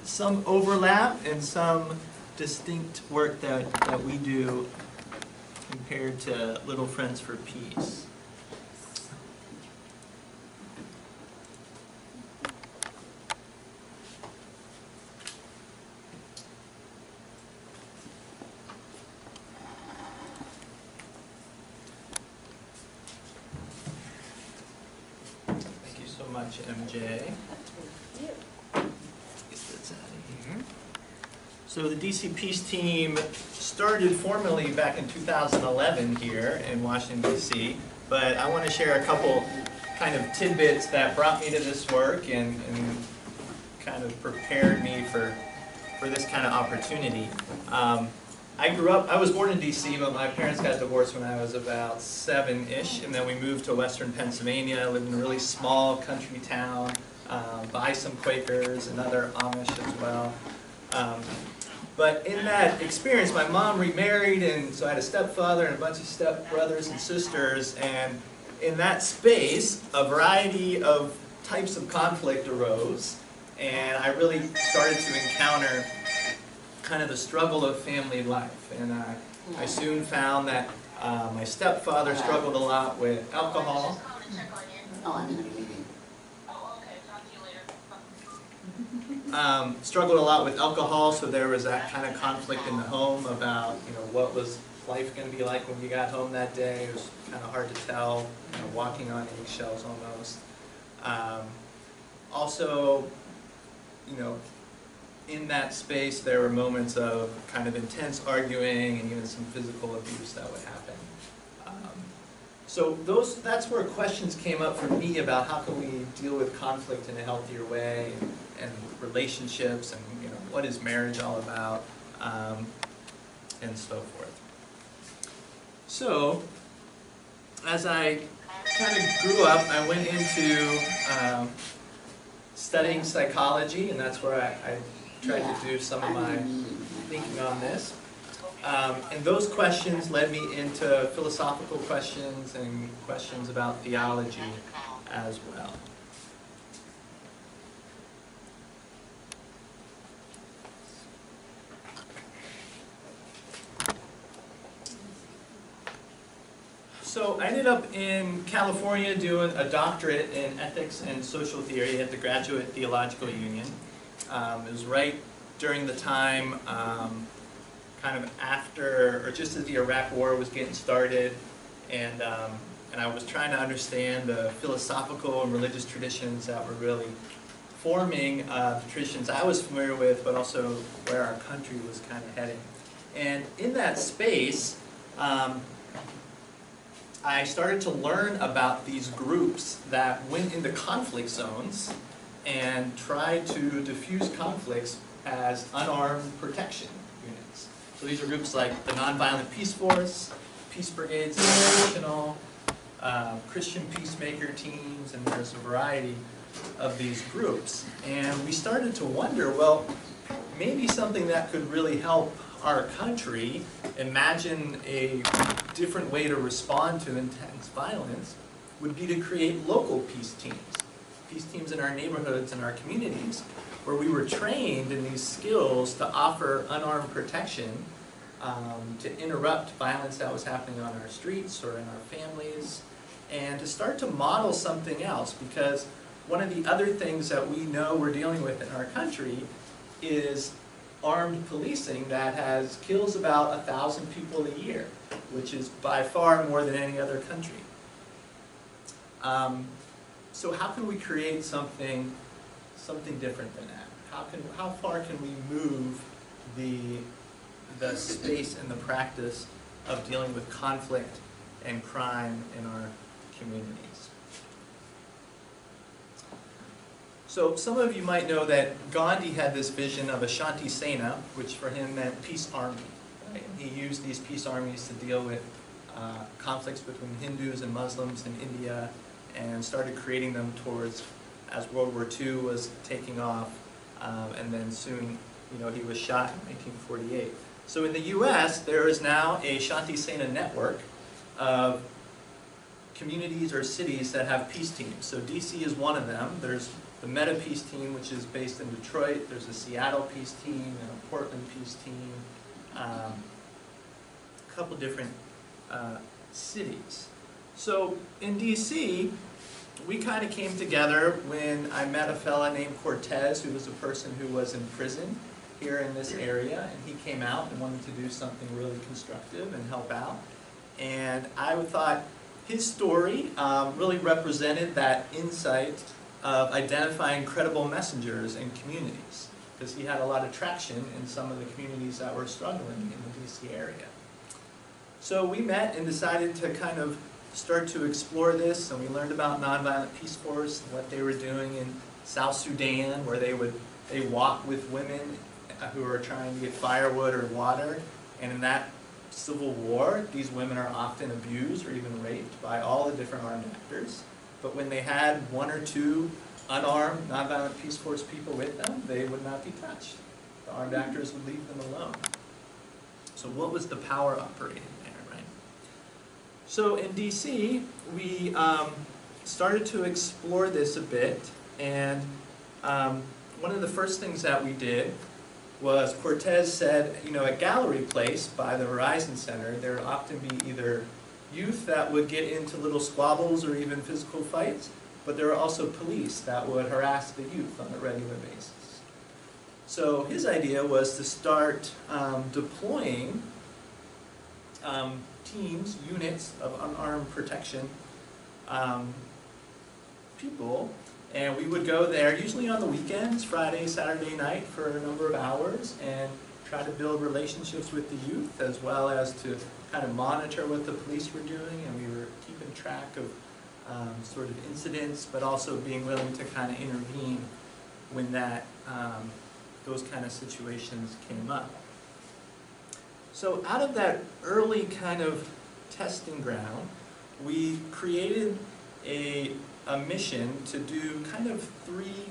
some overlap and some distinct work that we do compared to Little Friends for Peace. Thank you so much, MJ. Get this out of here. So the DC Peace Team started formally back in 2011 here in Washington, D.C., but I want to share a couple kind of tidbits that brought me to this work and kind of prepared me for this kind of opportunity. I was born in D.C., but my parents got divorced when I was about 7-ish, and then we moved to Western Pennsylvania. I lived in a really small country town, by some Quakers and other Amish as well. But in that experience, my mom remarried, and so I had a stepfather and a bunch of stepbrothers and sisters, and in that space, a variety of types of conflict arose, and I really started to encounter kind of the struggle of family life. And I soon found that my stepfather struggled a lot with alcohol. Struggled a lot with alcohol, so there was that kind of conflict in the home about, you know, what was life going to be like when you got home that day. It was kind of hard to tell, you know, walking on eggshells almost. Also, you know, in that space there were moments of kind of intense arguing and even some physical abuse that would happen. So that's where questions came up for me about how can we deal with conflict in a healthier way, and relationships, and, you know, what is marriage all about, and so forth. So as I kind of grew up, I went into studying psychology, and that's where I tried to do some of my thinking on this. And those questions led me into philosophical questions and questions about theology as well. So I ended up in California doing a doctorate in ethics and social theory at the Graduate Theological Union. It was right during the time, kind of after, or just as the Iraq War was getting started, and I was trying to understand the philosophical and religious traditions that were really forming the traditions I was familiar with, but also where our country was kind of heading. And in that space, I started to learn about these groups that went into conflict zones and tried to diffuse conflicts as unarmed protection units. So these are groups like the Nonviolent Peace Force, Peace Brigades International, Christian peacemaker teams, and there's a variety of these groups. And we started to wonder, well, maybe something that could really help our country imagine a different way to respond to intense violence would be to create local peace teams in our neighborhoods and our communities, where we were trained in these skills to offer unarmed protection, to interrupt violence that was happening on our streets or in our families, and to start to model something else. Because one of the other things that we know we're dealing with in our country is armed policing that kills about 1,000 people a year, which is by far more than any other country. So how can we create something different than that? How far can we move the space and the practice of dealing with conflict and crime in our communities? So some of you might know that Gandhi had this vision of a Shanti Sena, which for him meant peace army. Right? He used these peace armies to deal with conflicts between Hindus and Muslims in India, and started creating them towards, as World War II was taking off, and then soon, he was shot in 1948. So in the U.S., there is now a Shanti Sena network of communities or cities that have peace teams. So DC is one of them. There's the Meta Peace Team, which is based in Detroit. There's a Seattle Peace Team and a Portland Peace Team. A couple different cities. So in DC, we kind of came together when I met a fella named Cortez, who was a person who was in prison here in this area, and he came out and wanted to do something really constructive and help out. And I thought his story really represented that insight of identifying credible messengers in communities, because he had a lot of traction in some of the communities that were struggling in the DC area. So we met and decided to kind of start to explore this, and we learned about Nonviolent Peace Force and what they were doing in South Sudan, where they walk with women who are trying to get firewood or water, and in that civil war, these women are often abused or even raped by all the different armed actors. But when they had one or two unarmed Nonviolent Peace Force people with them, they would not be touched. The armed actors would leave them alone. So what was the power operating there, right? So in DC, we started to explore this a bit, and one of the first things that we did was Cortez said, at Gallery Place by the Verizon Center, there would often be either youth that would get into little squabbles or even physical fights, but there were also police that would harass the youth on a regular basis. So his idea was to start deploying teams, units of unarmed protection people, and we would go there usually on the weekends, Friday, Saturday night, for a number of hours, and try to build relationships with the youth, as well as to kind of monitor what the police were doing, and we were keeping track of sort of incidents, but also being willing to kind of intervene when those kind of situations came up. So out of that early kind of testing ground, we created a mission to do kind of three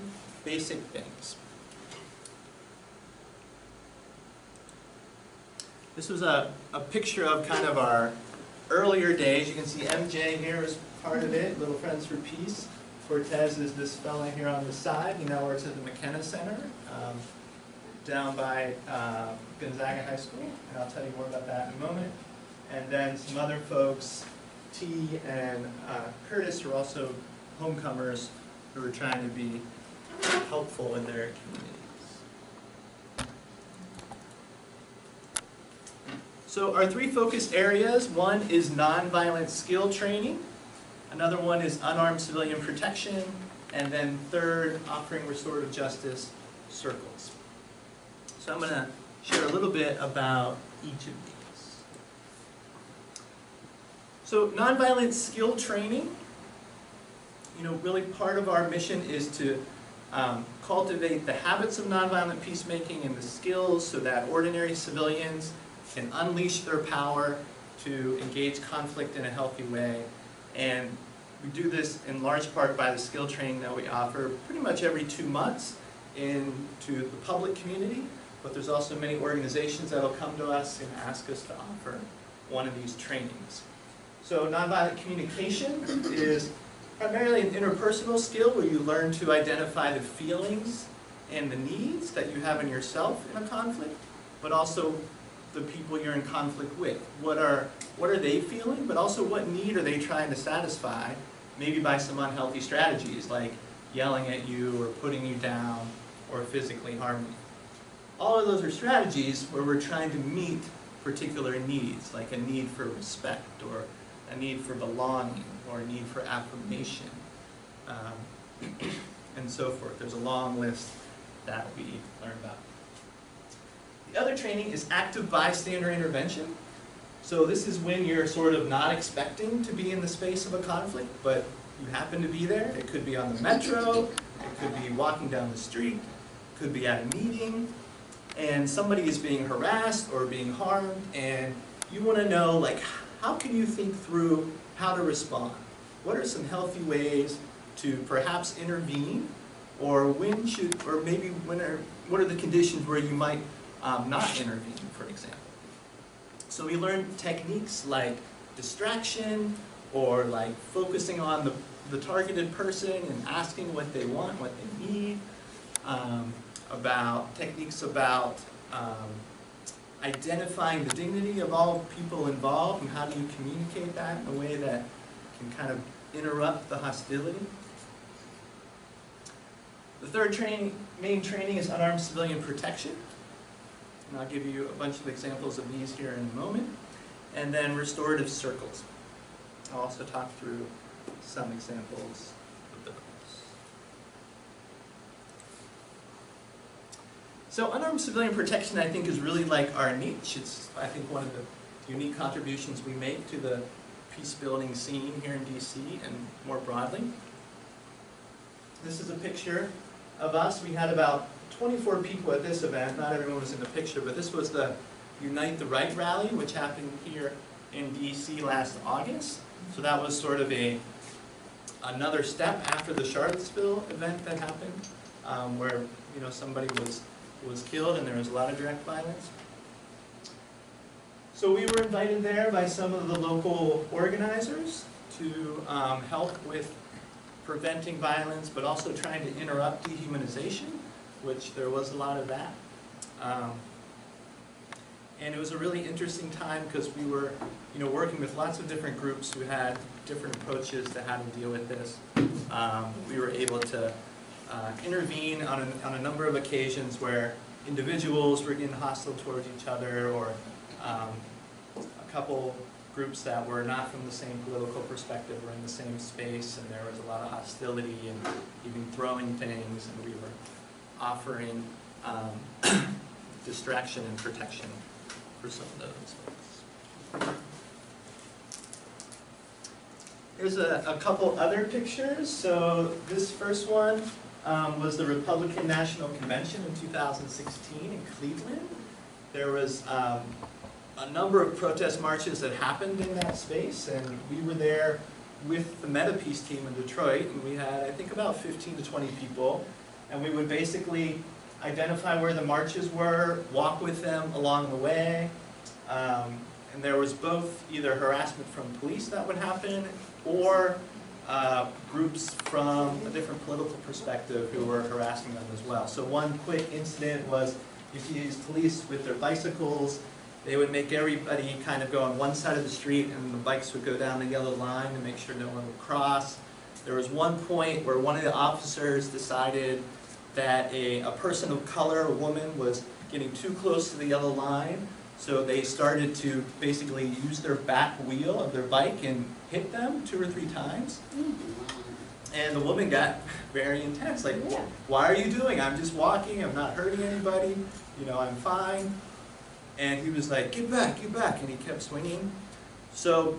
basic things. This was a picture of kind of our earlier days. You can see MJ here is part of it, Little Friends for Peace. Cortez is this fella here on the side. He now works at the McKenna Center down by Gonzaga High School, and I'll tell you more about that in a moment. And then some other folks, T and Curtis, are also homecomers who are trying to be helpful in their communities. So our three focused areas, one is nonviolent skill training, another one is unarmed civilian protection, and then third, offering restorative justice circles. So I'm going to share a little bit about each of these. So nonviolent skill training, really part of our mission is to cultivate the habits of nonviolent peacemaking and the skills so that ordinary civilians can unleash their power to engage conflict in a healthy way. And we do this in large part by the skill training that we offer pretty much every 2 months into the public community, but there's also many organizations that will come to us and ask us to offer one of these trainings. So nonviolent communication is primarily an interpersonal skill where you learn to identify the feelings and the needs that you have in yourself in a conflict, but also the people you're in conflict with. What are they feeling, but also what need are they trying to satisfy, maybe by some unhealthy strategies like yelling at you or putting you down or physically harming you. All of those are strategies where we're trying to meet particular needs, like a need for respect or a need for belonging or a need for affirmation, and so forth. There's a long list that we learn about. The other training is active bystander intervention. So this is when you're sort of not expecting to be in the space of a conflict, but you happen to be there. It could be on the metro, it could be walking down the street, it could be at a meeting, and somebody is being harassed or being harmed, and you want to know, like, how can you think through how to respond? What are some healthy ways to perhaps intervene, or what are the conditions where you might not intervene, for example. So we learn techniques like distraction, or like focusing on the targeted person and asking what they want, what they need, techniques about identifying the dignity of all people involved, and how do you communicate that in a way that can kind of interrupt the hostility. The third main training is unarmed civilian protection. And I'll give you a bunch of examples of these here in a moment. And then restorative circles. I'll also talk through some examples of those. So unarmed civilian protection, I think, is really like our niche. It's, I think, one of the unique contributions we make to the peace building scene here in DC and more broadly. This is a picture of us. We had about 24 people at this event. Not everyone was in the picture, but this was the Unite the Right rally, which happened here in DC last August. So that was sort of another step after the Charlottesville event that happened, where somebody was killed and there was a lot of direct violence. So we were invited there by some of the local organizers to help with preventing violence, but also trying to interrupt dehumanization, which there was a lot of that. And it was a really interesting time because we were working with lots of different groups who had different approaches to how to deal with this. We were able to intervene on a number of occasions where individuals were getting hostile towards each other, or a couple groups that were not from the same political perspective were in the same space, and there was a lot of hostility and even throwing things, and we were offering distraction and protection for some of those folks. Here's a couple other pictures. So this first one was the Republican National Convention in 2016 in Cleveland. There was a number of protest marches that happened in that space, and we were there with the Meta Peace team in Detroit, and we had, I think, about 15 to 20 people. and we would basically identify where the marches were, walk with them along the way, and there was both either harassment from police that would happen, or groups from a different political perspective who were harassing them as well. So one quick incident was, if you use police with their bicycles, they would make everybody kind of go on one side of the street, and the bikes would go down the yellow line to make sure no one would cross. There was one point where one of the officers decided that a person of color, a woman, was getting too close to the yellow line, so they started to basically use their back wheel of their bike and hit them 2 or 3 times. And the woman got very intense, like, why are you doing? I'm just walking, I'm not hurting anybody, you know, I'm fine. And he was like, get back, and he kept swinging. So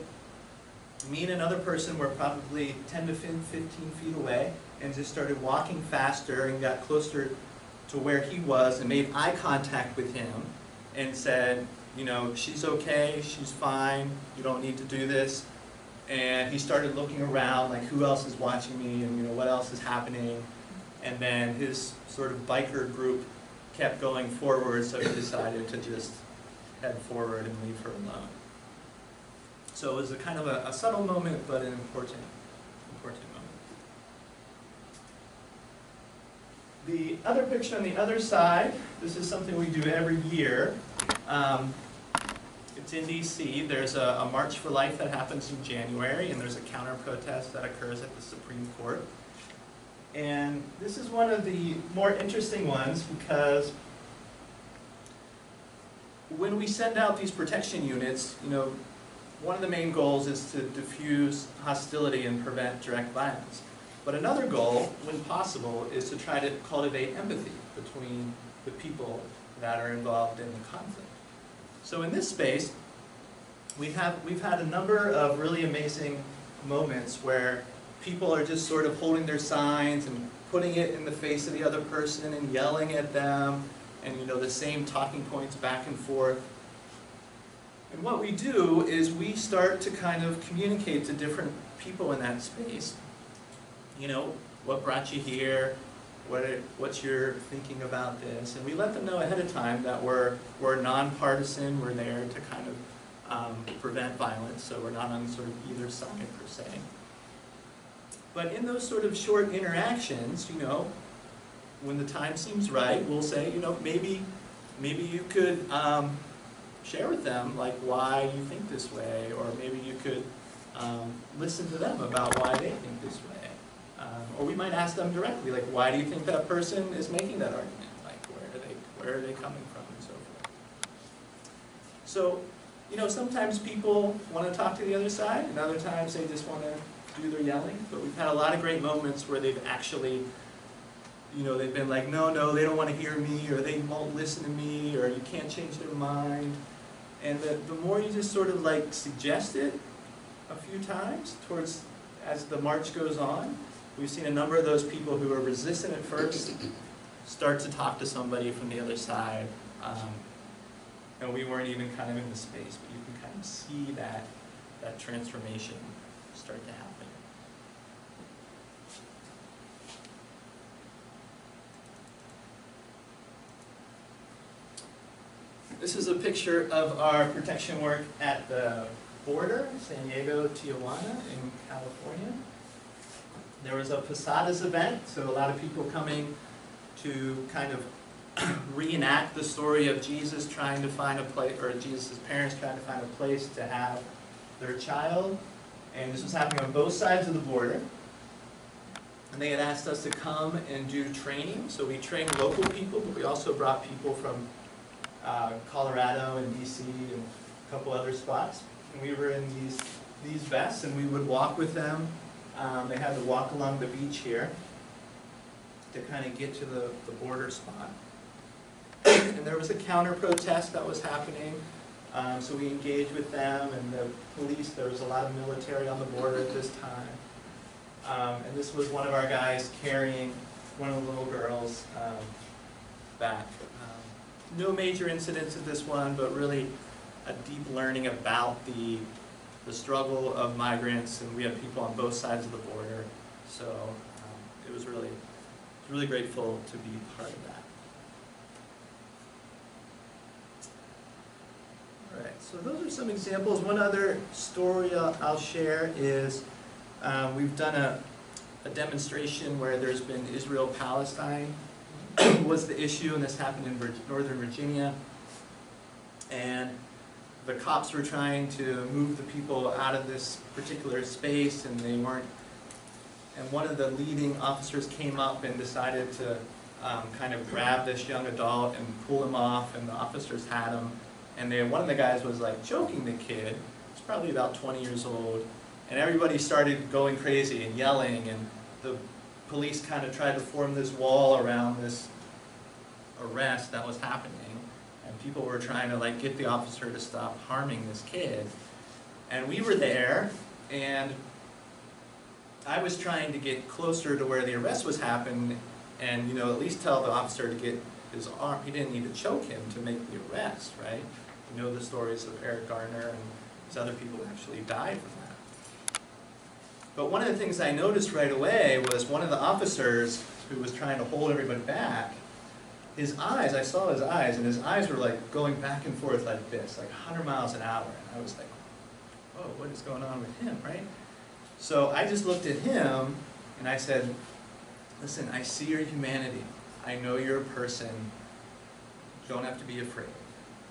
me and another person were probably 10 to 15 feet away, and just started walking faster and got closer to where he was and made eye contact with him and said, you know, she's okay, she's fine, you don't need to do this. And he started looking around, like, who else is watching me, and, you know, what else is happening. And then his sort of biker group kept going forward, so he decided to just head forward and leave her alone. So it was a kind of a subtle moment, but an important moment. The other picture on the other side, this is something we do every year. It's in DC. There's a March for Life that happens in January, and there's a counter-protest that occurs at the Supreme Court. And this is one of the more interesting ones, because when we send out these protection units, you know, one of the main goals is to diffuse hostility and prevent direct violence. But another goal, when possible, is to try to cultivate empathy between the people that are involved in the conflict. So in this space, we've had a number of really amazing moments where people are just sort of holding their signs and putting it in the face of the other person and yelling at them, and, you know, the same talking points back and forth. And what we do is we start to kind of communicate to different people in that space, you know, what brought you here, what's your thinking about this, and we let them know ahead of time that we're nonpartisan, we're there to kind of prevent violence, so we're not on sort of either side per se. But in those sort of short interactions, you know, when the time seems right, we'll say, you know, maybe you could share with them, like, why you think this way, or maybe you could listen to them about why they think this way. Or we might ask them directly, like, why do you think that person is making that argument? Like, where are they coming from, and so forth. So, you know, sometimes people want to talk to the other side, and other times they just want to do their yelling. But we've had a lot of great moments where they've actually, you know, they've been like, no, they don't want to hear me, or they won't listen to me, or you can't change their mind. And the more you just sort of like suggest it a few times towards, as the march goes on, we've seen a number of those people who are resistant at first start to talk to somebody from the other side. And we weren't even kind of in the space, but you can kind of see that transformation start to happen. This is a picture of our protection work at the border, San Diego, Tijuana in California. There was a Posadas event, so a lot of people coming to kind of reenact the story of Jesus trying to find a place, or Jesus' parents trying to find a place to have their child. And this was happening on both sides of the border. And they had asked us to come and do training. So we trained local people, but we also brought people from Colorado and DC and a couple other spots. And we were in these vests, and we would walk with them. They had to walk along the beach here to kind of get to the border spot. And there was a counter-protest that was happening, so we engaged with them, and the police. There was a lot of military on the border at this time. And this was one of our guys carrying one of the little girls back. No major incidents at this one, but really a deep learning about the struggle of migrants, and we have people on both sides of the border, so it was really really grateful to be part of that. All right, so those are some examples. One other story I'll share is we've done a demonstration where there's been Israel-Palestine was the issue, and this happened in Northern Virginia. And the cops were trying to move the people out of this particular space, and they weren't. And one of the leading officers came up and decided to kind of grab this young adult and pull him off, and the officers had him. And one of the guys was like choking the kid. He's probably about 20 years old. And everybody started going crazy and yelling, and the police kind of tried to form this wall around this arrest that was happening. And people were trying to like get the officer to stop harming this kid. And we were there, and I was trying to get closer to where the arrest was happening, and at least tell the officer to get his arm. He didn't need to choke him to make the arrest, right? You know the stories of Eric Garner and these other people who actually died from that. But one of the things I noticed right away was one of the officers who was trying to hold everybody back, his eyes, I saw his eyes, and his eyes were like going back and forth like this, like 100 miles an hour. And I was like, whoa, what is going on with him, right? So I just looked at him and I said, listen, I see your humanity. I know you're a person. You don't have to be afraid,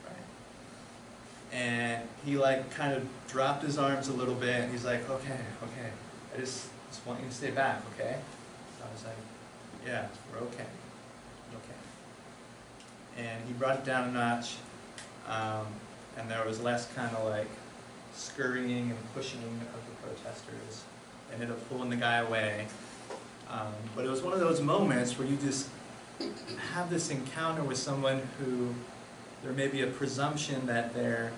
right? And he like kind of dropped his arms a little bit, and he's like, okay, I just want you to stay back, okay? I was like, yeah, we're okay. And he brought it down a notch, and there was less kind of like scurrying and pushing of the protesters. Ended up pulling the guy away. But it was one of those moments where you just have this encounter with someone who there may be a presumption that they're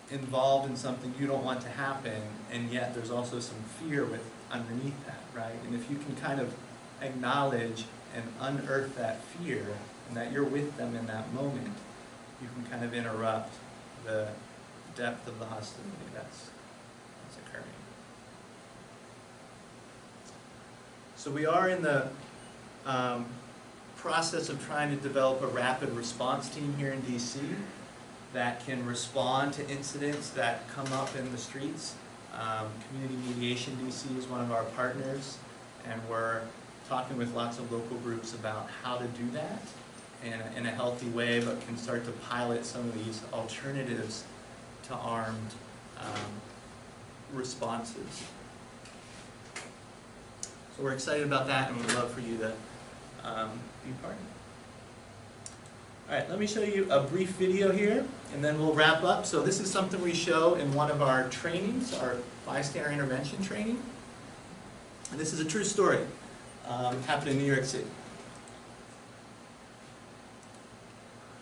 involved in something you don't want to happen, and yet there's also some fear underneath that, right? And if you can kind of acknowledge and unearth that fear, and that you're with them in that moment, you can kind of interrupt the depth of the hostility that's occurring. So we are in the process of trying to develop a rapid response team here in DC that can respond to incidents that come up in the streets. Community Mediation DC is one of our partners, and we're talking with lots of local groups about how to do that in a healthy way, but can start to pilot some of these alternatives to armed responses. So we're excited about that, and we'd love for you to be part of it. All right, let me show you a brief video here, and then we'll wrap up. So this is something we show in one of our trainings, our bystander intervention training. And this is a true story. Happened in New York City.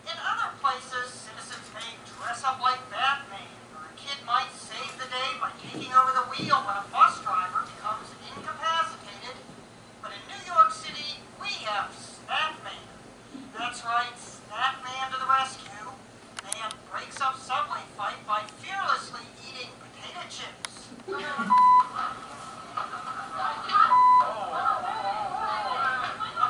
In other places, citizens may dress up like Batman, or a kid might save the day by taking over the wheel when a bus driver becomes incapacitated. But in New York City, we have Snapman. That's right, Snapman to the rescue. Man breaks up subway fight by fearlessly eating potato chips. A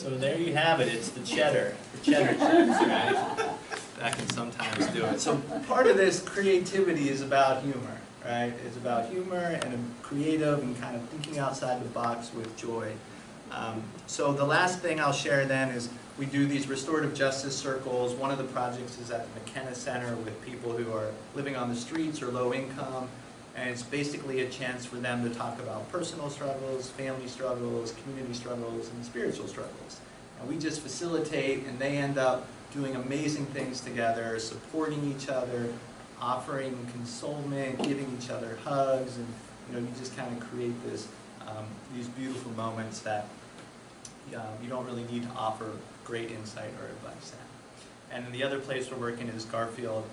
So there you have it, it's the cheddar checks, right? That can sometimes do it. So part of this creativity is about humor, right? It's about humor and creative and kind of thinking outside the box with joy. So the last thing I'll share then is we do these restorative justice circles. One of the projects is at the McKenna Center with people who are living on the streets or low income. And it's basically a chance for them to talk about personal struggles, family struggles, community struggles, and spiritual struggles. And we just facilitate, and they end up doing amazing things together, supporting each other, offering consolement, giving each other hugs, and you just kind of create this, these beautiful moments that you don't really need to offer great insight or advice at. And the other place we're working is Garfield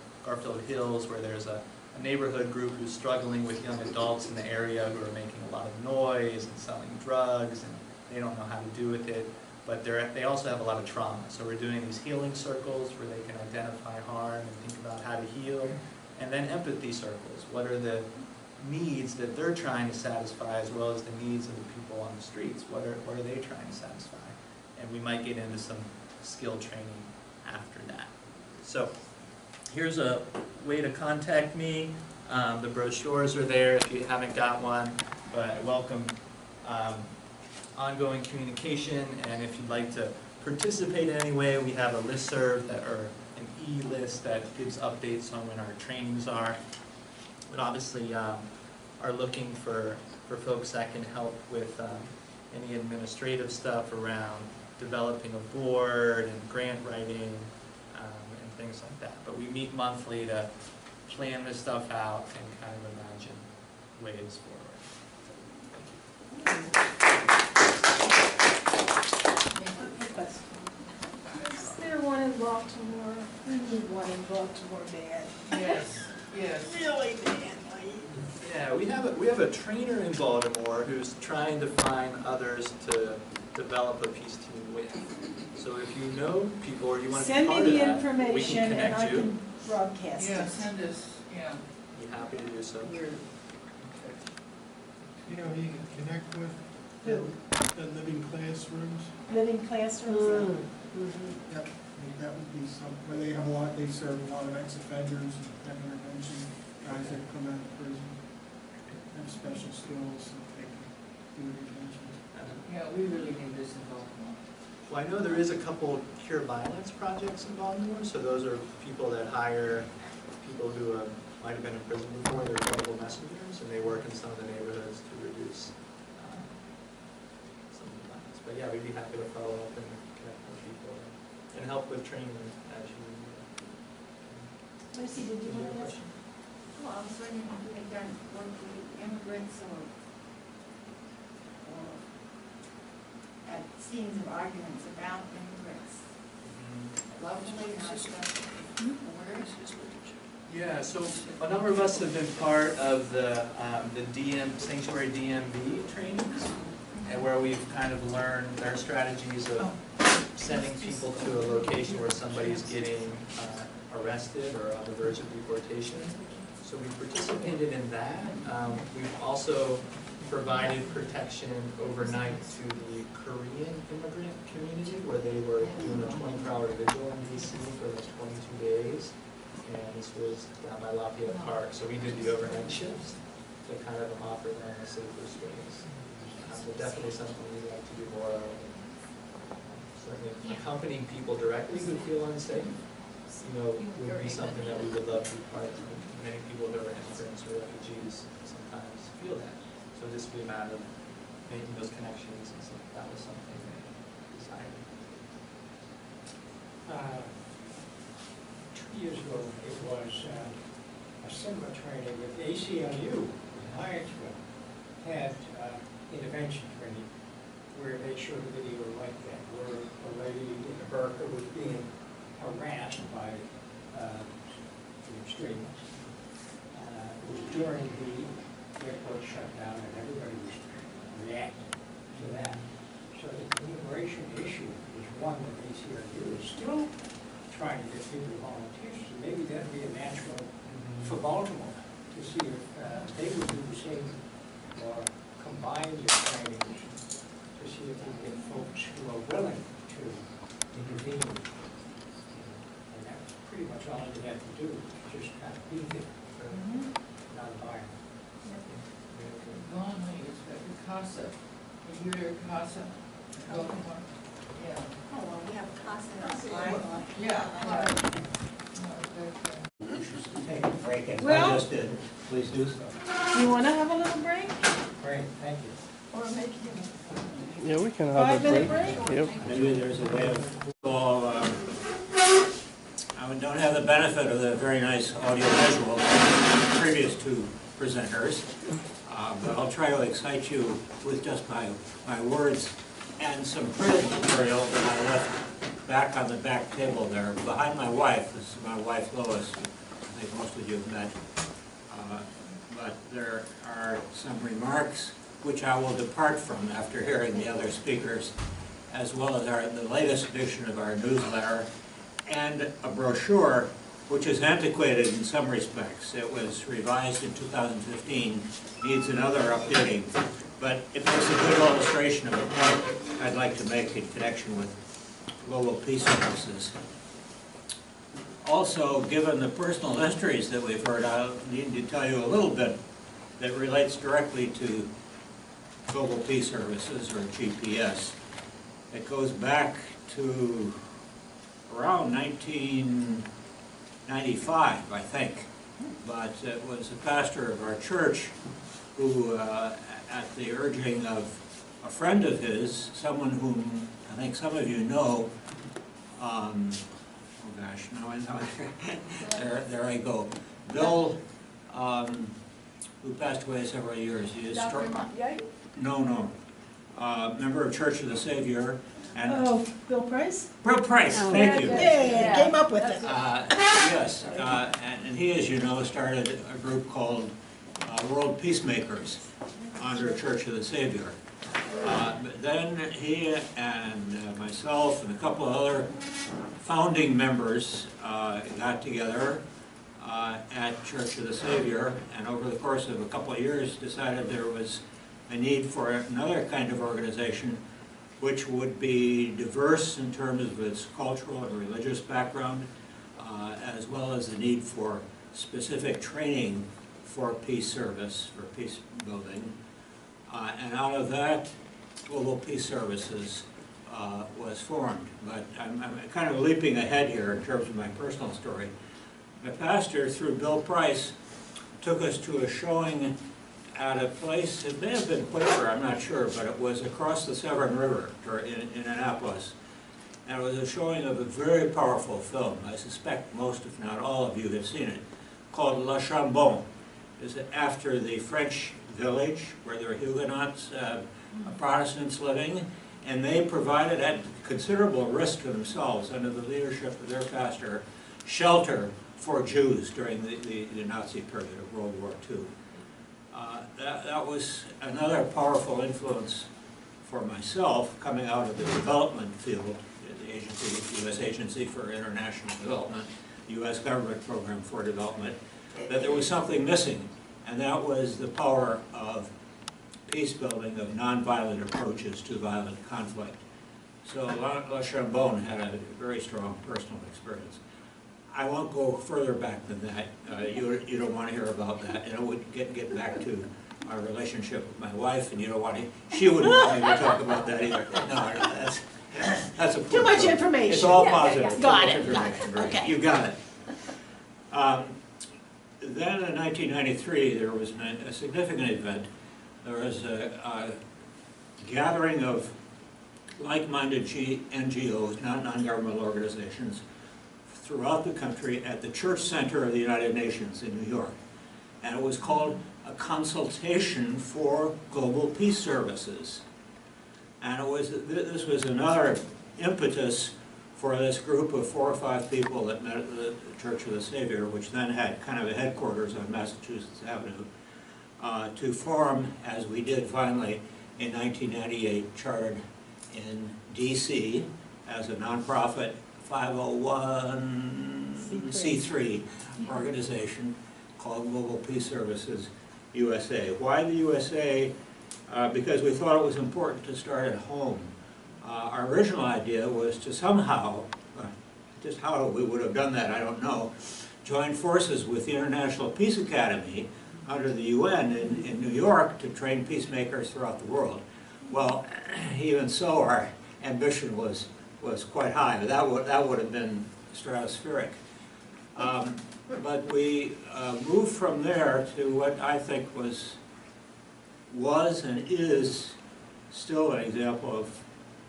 Hills, where there's a neighborhood group who's struggling with young adults in the area who are making a lot of noise and selling drugs, and they don't know how to do with it. But they also have a lot of trauma. So we're doing these healing circles where they can identify harm and think about how to heal. And then empathy circles. What are the needs that they're trying to satisfy as well as the needs of the people on the streets? What are they trying to satisfy? And we might get into some skill training after that. So here's a way to contact me. The brochures are there if you haven't got one, but I welcome ongoing communication, and if you'd like to participate in any way, we have a listserv or an e-list that gives updates on when our trainings are. But obviously are looking for folks that can help with any administrative stuff around developing a board and grant writing and things like that. But we meet monthly to plan this stuff out and kind of imagine ways forward. Is there one in Baltimore? We need one in Baltimore, bad. Yes, yes. Really bad. Yeah, we have a trainer in Baltimore who's trying to find others to develop a peace team with. So if you know people or you want to be Send part me of the that, we can information and I connect you. can broadcast Yeah, it. send us, yeah. Be happy to do so. We're, You know, you can connect with Who? the living classrooms. Living classrooms? Yep, I think that would be some, where they have they serve a lot of ex-offenders and have intervention, guys that come out of prison, have special skills, and they can do interventions. yeah, we really need this in Baltimore. Well, I know there is a couple cure violence projects in Baltimore, so those are people that hire people who might have been in prison before, they're credible messengers, and they work in some of the neighborhoods to reduce some of the violence. But yeah, we'd be happy to follow up and connect with people and help with training as you Lucy, did you want to ask? Well, I was wondering if you had done work with immigrants or at scenes of arguments about immigrants. Lovely, how stuff. Where is this literature? Yeah, so a number of us have been part of the Sanctuary DMV trainings, and where we've kind of learned their strategies of sending people to a location where somebody's getting arrested or on the verge of deportation. So we participated in that. We've also provided protection overnight to the Korean immigrant community, where they were doing a 24-hour vigil in DC for 22 days. And this was down by Lafayette Park. So we did the overnight shifts to kind of offer them a safer space. But definitely something we'd like to do more of. Certainly accompanying people directly who feel unsafe, would be something that we would love to be part of. Many people who are immigrants or refugees sometimes feel that. So this would be a matter of making those connections, and so that was something they desired. 2 years ago, it was a similar training with ACLU in Hyattsville had intervention training where they showed a video like that, where a lady in a burqa was being harassed by the extremists. It was during the airport shutdown, and everybody was reacting to that. So the immigration issue is one that ACLU is still trying to get people to volunteer. So maybe that'd be a natural for Baltimore to see if they would do the same or combine your trainings to see if we get folks who are willing to intervene. And that was pretty much all they had to do, just kind of be there, not a buyer. Normally, it's like a casa, a year casa. Yeah. Oh, well, we have a constant line. Yeah. Take a break, and Well- I just did, please do so. You wanna have a little break? Great, thank you. Or make Yeah, we can have a 5-minute break. break? Yep. Maybe there's a way of, well, I don't have the benefit of the very nice audio visual of the previous two presenters, but I'll try to excite you with just my words and some printed material that I left back on the back table there behind my wife. This is my wife Lois, who I think most of you have met. But there are some remarks which I will depart from after hearing the other speakers, as well as the latest edition of our newsletter, and a brochure which is antiquated in some respects. It was revised in 2015, needs another updating, but it makes a good illustration of a point I'd like to make in connection with global peace services. Also, given the personal histories that we've heard, I'll need to tell you a little bit that relates directly to Global Peace Services, or GPS. It goes back to around 1995, I think. But it was a pastor of our church who, at the urging of a friend of his, someone whom I think some of you know, oh gosh, now I know, there I go. Bill, who passed away several years. He is Dr. MUPJInstitute? No. Member of Church of the Savior. And Oh, Bill Price? Bill Price, thank you. Yeah, came up with it. Yes, and he, as you know, started a group called World Peacemakers under Church of the Savior. But then he and myself and a couple of other founding members got together at Church of the Savior, and over the course of a couple of years decided there was a need for another kind of organization which would be diverse in terms of its cultural and religious background, as well as the need for specific training for peace service, for peace building. And out of that, Global Peace Services was formed. But I'm kind of leaping ahead here in terms of my personal story. My pastor, through Bill Price, took us to a showing at a place, it may have been Quaker, I'm not sure, but it was across the Severn River in Annapolis. And it was a showing of a very powerful film. I suspect most, if not all of you have seen it, called La Chambon. It's after the French village where there were Huguenots, Protestants living, and they provided, at considerable risk to themselves under the leadership of their pastor, shelter for Jews during the Nazi period of World War II. That was another powerful influence for myself coming out of the development field, the agency, U.S. Agency for International Development, the U.S. government program for development, that there was something missing, and that was the power of peace building, of nonviolent approaches to violent conflict. So La Chambon had a very strong personal experience. I won't go further back than that. You don't want to hear about that, and I would get back to our relationship with my wife, and you don't want to. She wouldn't want me to talk about that either. No, that's a Too much information. It's all positive. Got Too it, much got information, it, right. okay. You got it. Then in 1993, there was a significant event. There was a gathering of like-minded NGOs, non-governmental organizations, throughout the country at the Church Center of the United Nations in New York. And it was called a consultation for global peace services. And this was another impetus for this group of 4 or 5 people that met at the Church of the Savior, which then had kind of a headquarters on Massachusetts Avenue, to form, as we did finally in 1998, chartered in DC as a nonprofit 501c3 organization called Global Peace Services USA. Why the USA? Because we thought it was important to start at home our original idea was to somehow, just how we would have done that, I don't know, join forces with the International Peace Academy under the UN in New York to train peacemakers throughout the world. Well, even so, our ambition was quite high. That would have been stratospheric. But we moved from there to what I think was and is still an example of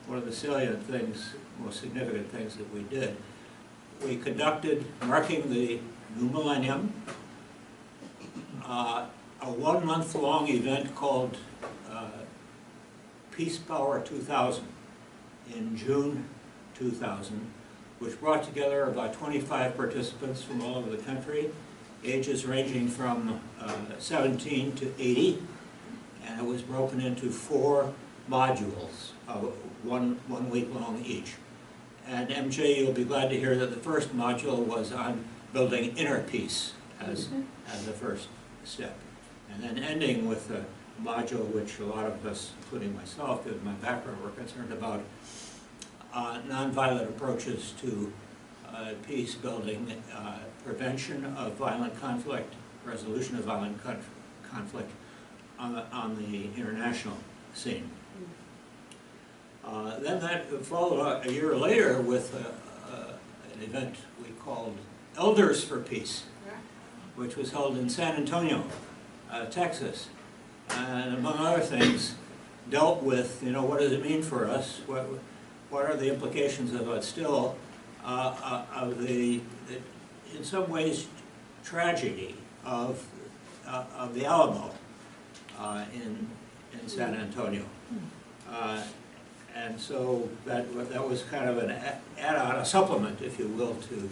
one of the salient things, most significant things that we did. We conducted, marking the new millennium, a 1-month-long event called Peace Power 2000 in June 2000, which brought together about 25 participants from all over the country, ages ranging from 17 to 80, and it was broken into 4 modules, one week long each. And MJ, you'll be glad to hear that the first module was on building inner peace as the first step. And then ending with a module which a lot of us, including myself, given my background, were concerned about nonviolent approaches to peace building, prevention of violent conflict, resolution of violent conflict on the international scene. Then that followed a year later with an event we called Elders for Peace, which was held in San Antonio, Texas, and among other things dealt with, what does it mean for us? What are the implications of it still of the in some ways tragedy of the Alamo in San Antonio. And so that was kind of an add-on, a supplement, if you will, to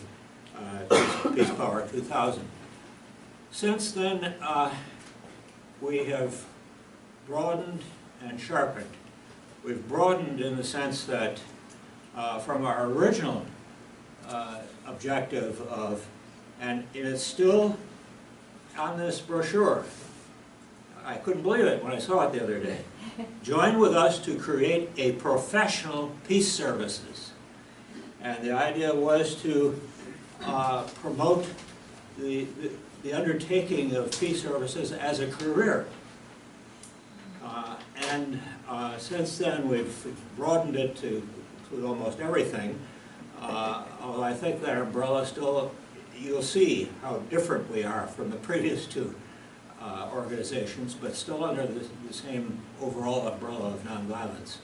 Peace Power 2000. Since then, we have broadened and sharpened. We've broadened in the sense that from our original objective of, and it's still on this brochure, I couldn't believe it when I saw it the other day. Join with us to create a professional peace services. And the idea was to promote the undertaking of peace services as a career. Since then, we've broadened it to include almost everything. Although I think that umbrella still, you'll see how different we are from the previous 2 organizations, but still under the same overall umbrella of nonviolence.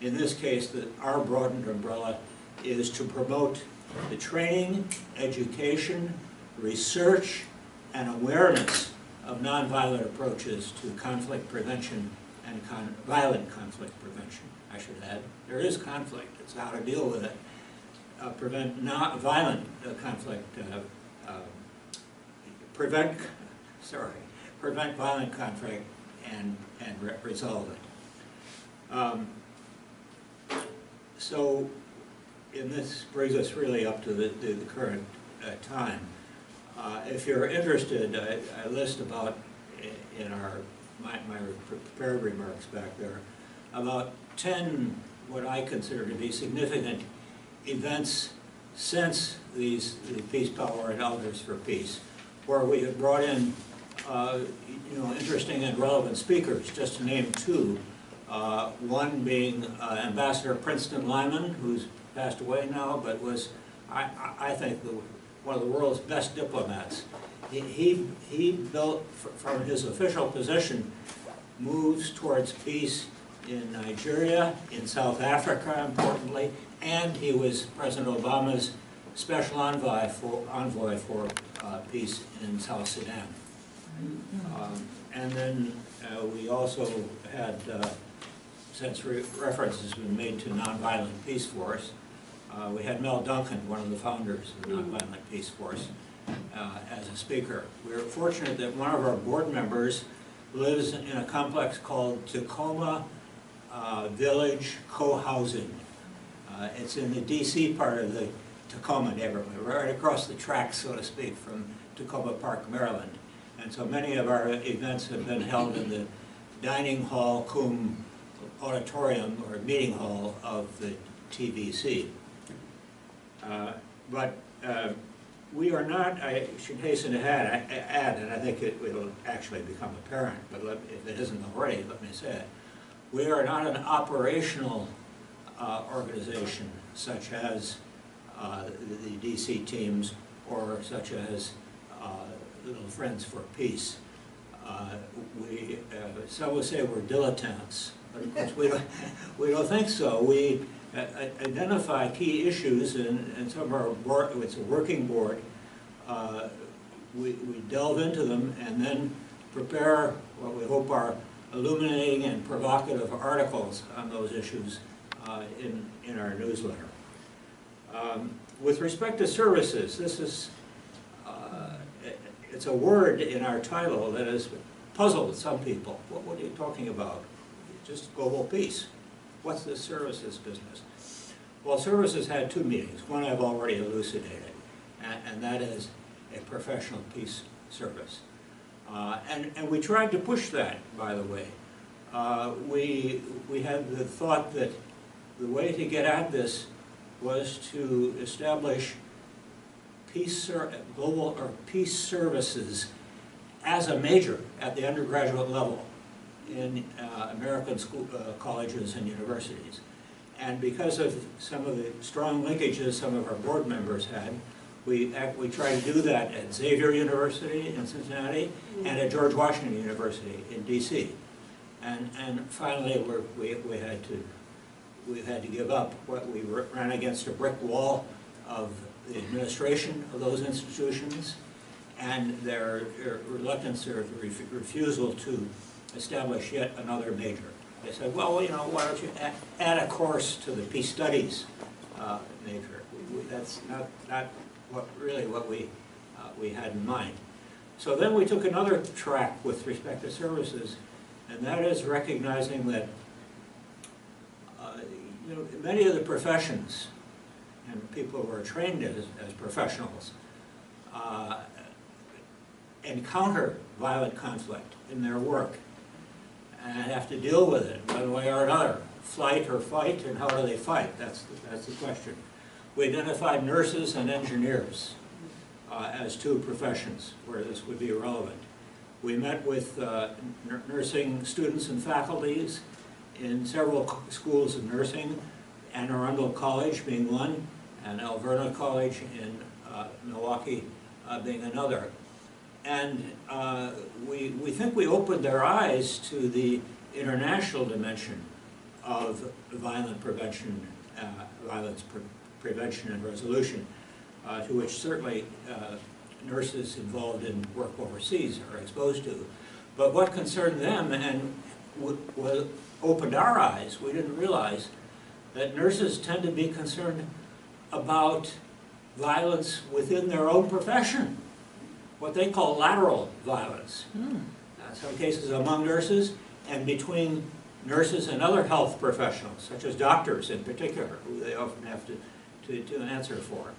In this case, our broadened umbrella is to promote the training, education, research, and awareness of nonviolent approaches to conflict prevention and violent conflict prevention, I should add. There is conflict, it's how to deal with it. Prevent not violent conflict, prevent violent conflict and resolve it. So, and this brings us really up to the current time. If you're interested, I list about, in my prepared remarks back there, about 10 what I consider to be significant events since the Peace Power and Elders for Peace, where we have brought in interesting and relevant speakers, just to name 2. One being Ambassador Princeton Lyman, who's passed away now, but was, I think, one of the world's best diplomats. He built, from his official position, moves towards peace in Nigeria, in South Africa, importantly, and he was President Obama's special envoy for peace in South Sudan. And then we also had, since reference has been made to Nonviolent Peace Force, we had Mel Duncan, one of the founders of the Nonviolent Peace Force, as a speaker. We were fortunate that one of our board members lives in a complex called Tacoma Village Co-Housing. It's in the DC part of the Tacoma neighborhood, right across the tracks, so to speak, from Tacoma Park, Maryland. And so many of our events have been held in the dining hall cum auditorium or meeting hall of the TVC. But we are not, I should hasten to add, and I think it'll actually become apparent, but if it isn't already, let me say it. We are not an operational organization such as the DC teams or such as Little Friends for Peace. Some would say we're dilettantes, but of course we don't think so. We identify key issues and some of our board, it's a working board. We delve into them and then prepare what we hope are illuminating and provocative articles on those issues in our newsletter. With respect to services, this is it's a word in our title that has puzzled some people. What are you talking about? Just global peace. What's this services business? Well, services had two meanings. One I've already elucidated, and that is a professional peace service. And we tried to push that, by the way. We had the thought that the way to get at this was to establish global or peace services as a major at the undergraduate level in American school, colleges and universities. And because of some of the strong linkages some of our board members had, we tried to do that at Xavier University in Cincinnati and at George Washington University in DC. And finally we had to give up. We ran against a brick wall of the administration of those institutions and their reluctance or refusal to establish yet another major. They said, well, you know, why don't you add a course to the peace studies major? That's not what we had in mind. So then we took another track with respect to services, and that is recognizing that you know, many of the professions and people who are trained as professionals encounter violent conflict in their work and have to deal with it one way or another. Flight or fight, and how do they fight? That's the question. We identified nurses and engineers as two professions where this would be relevant. We met with nursing students and faculties in several schools of nursing, Anne Arundel College being one, and Alverna College in Milwaukee being another. And we think we opened their eyes to the international dimension of violence prevention and resolution, to which certainly nurses involved in work overseas are exposed to. But what concerned them and opened our eyes, we didn't realize that nurses tend to be concerned about violence within their own profession, what they call lateral violence. Some cases among nurses and between nurses and other health professionals, such as doctors in particular, who they often have to answer for.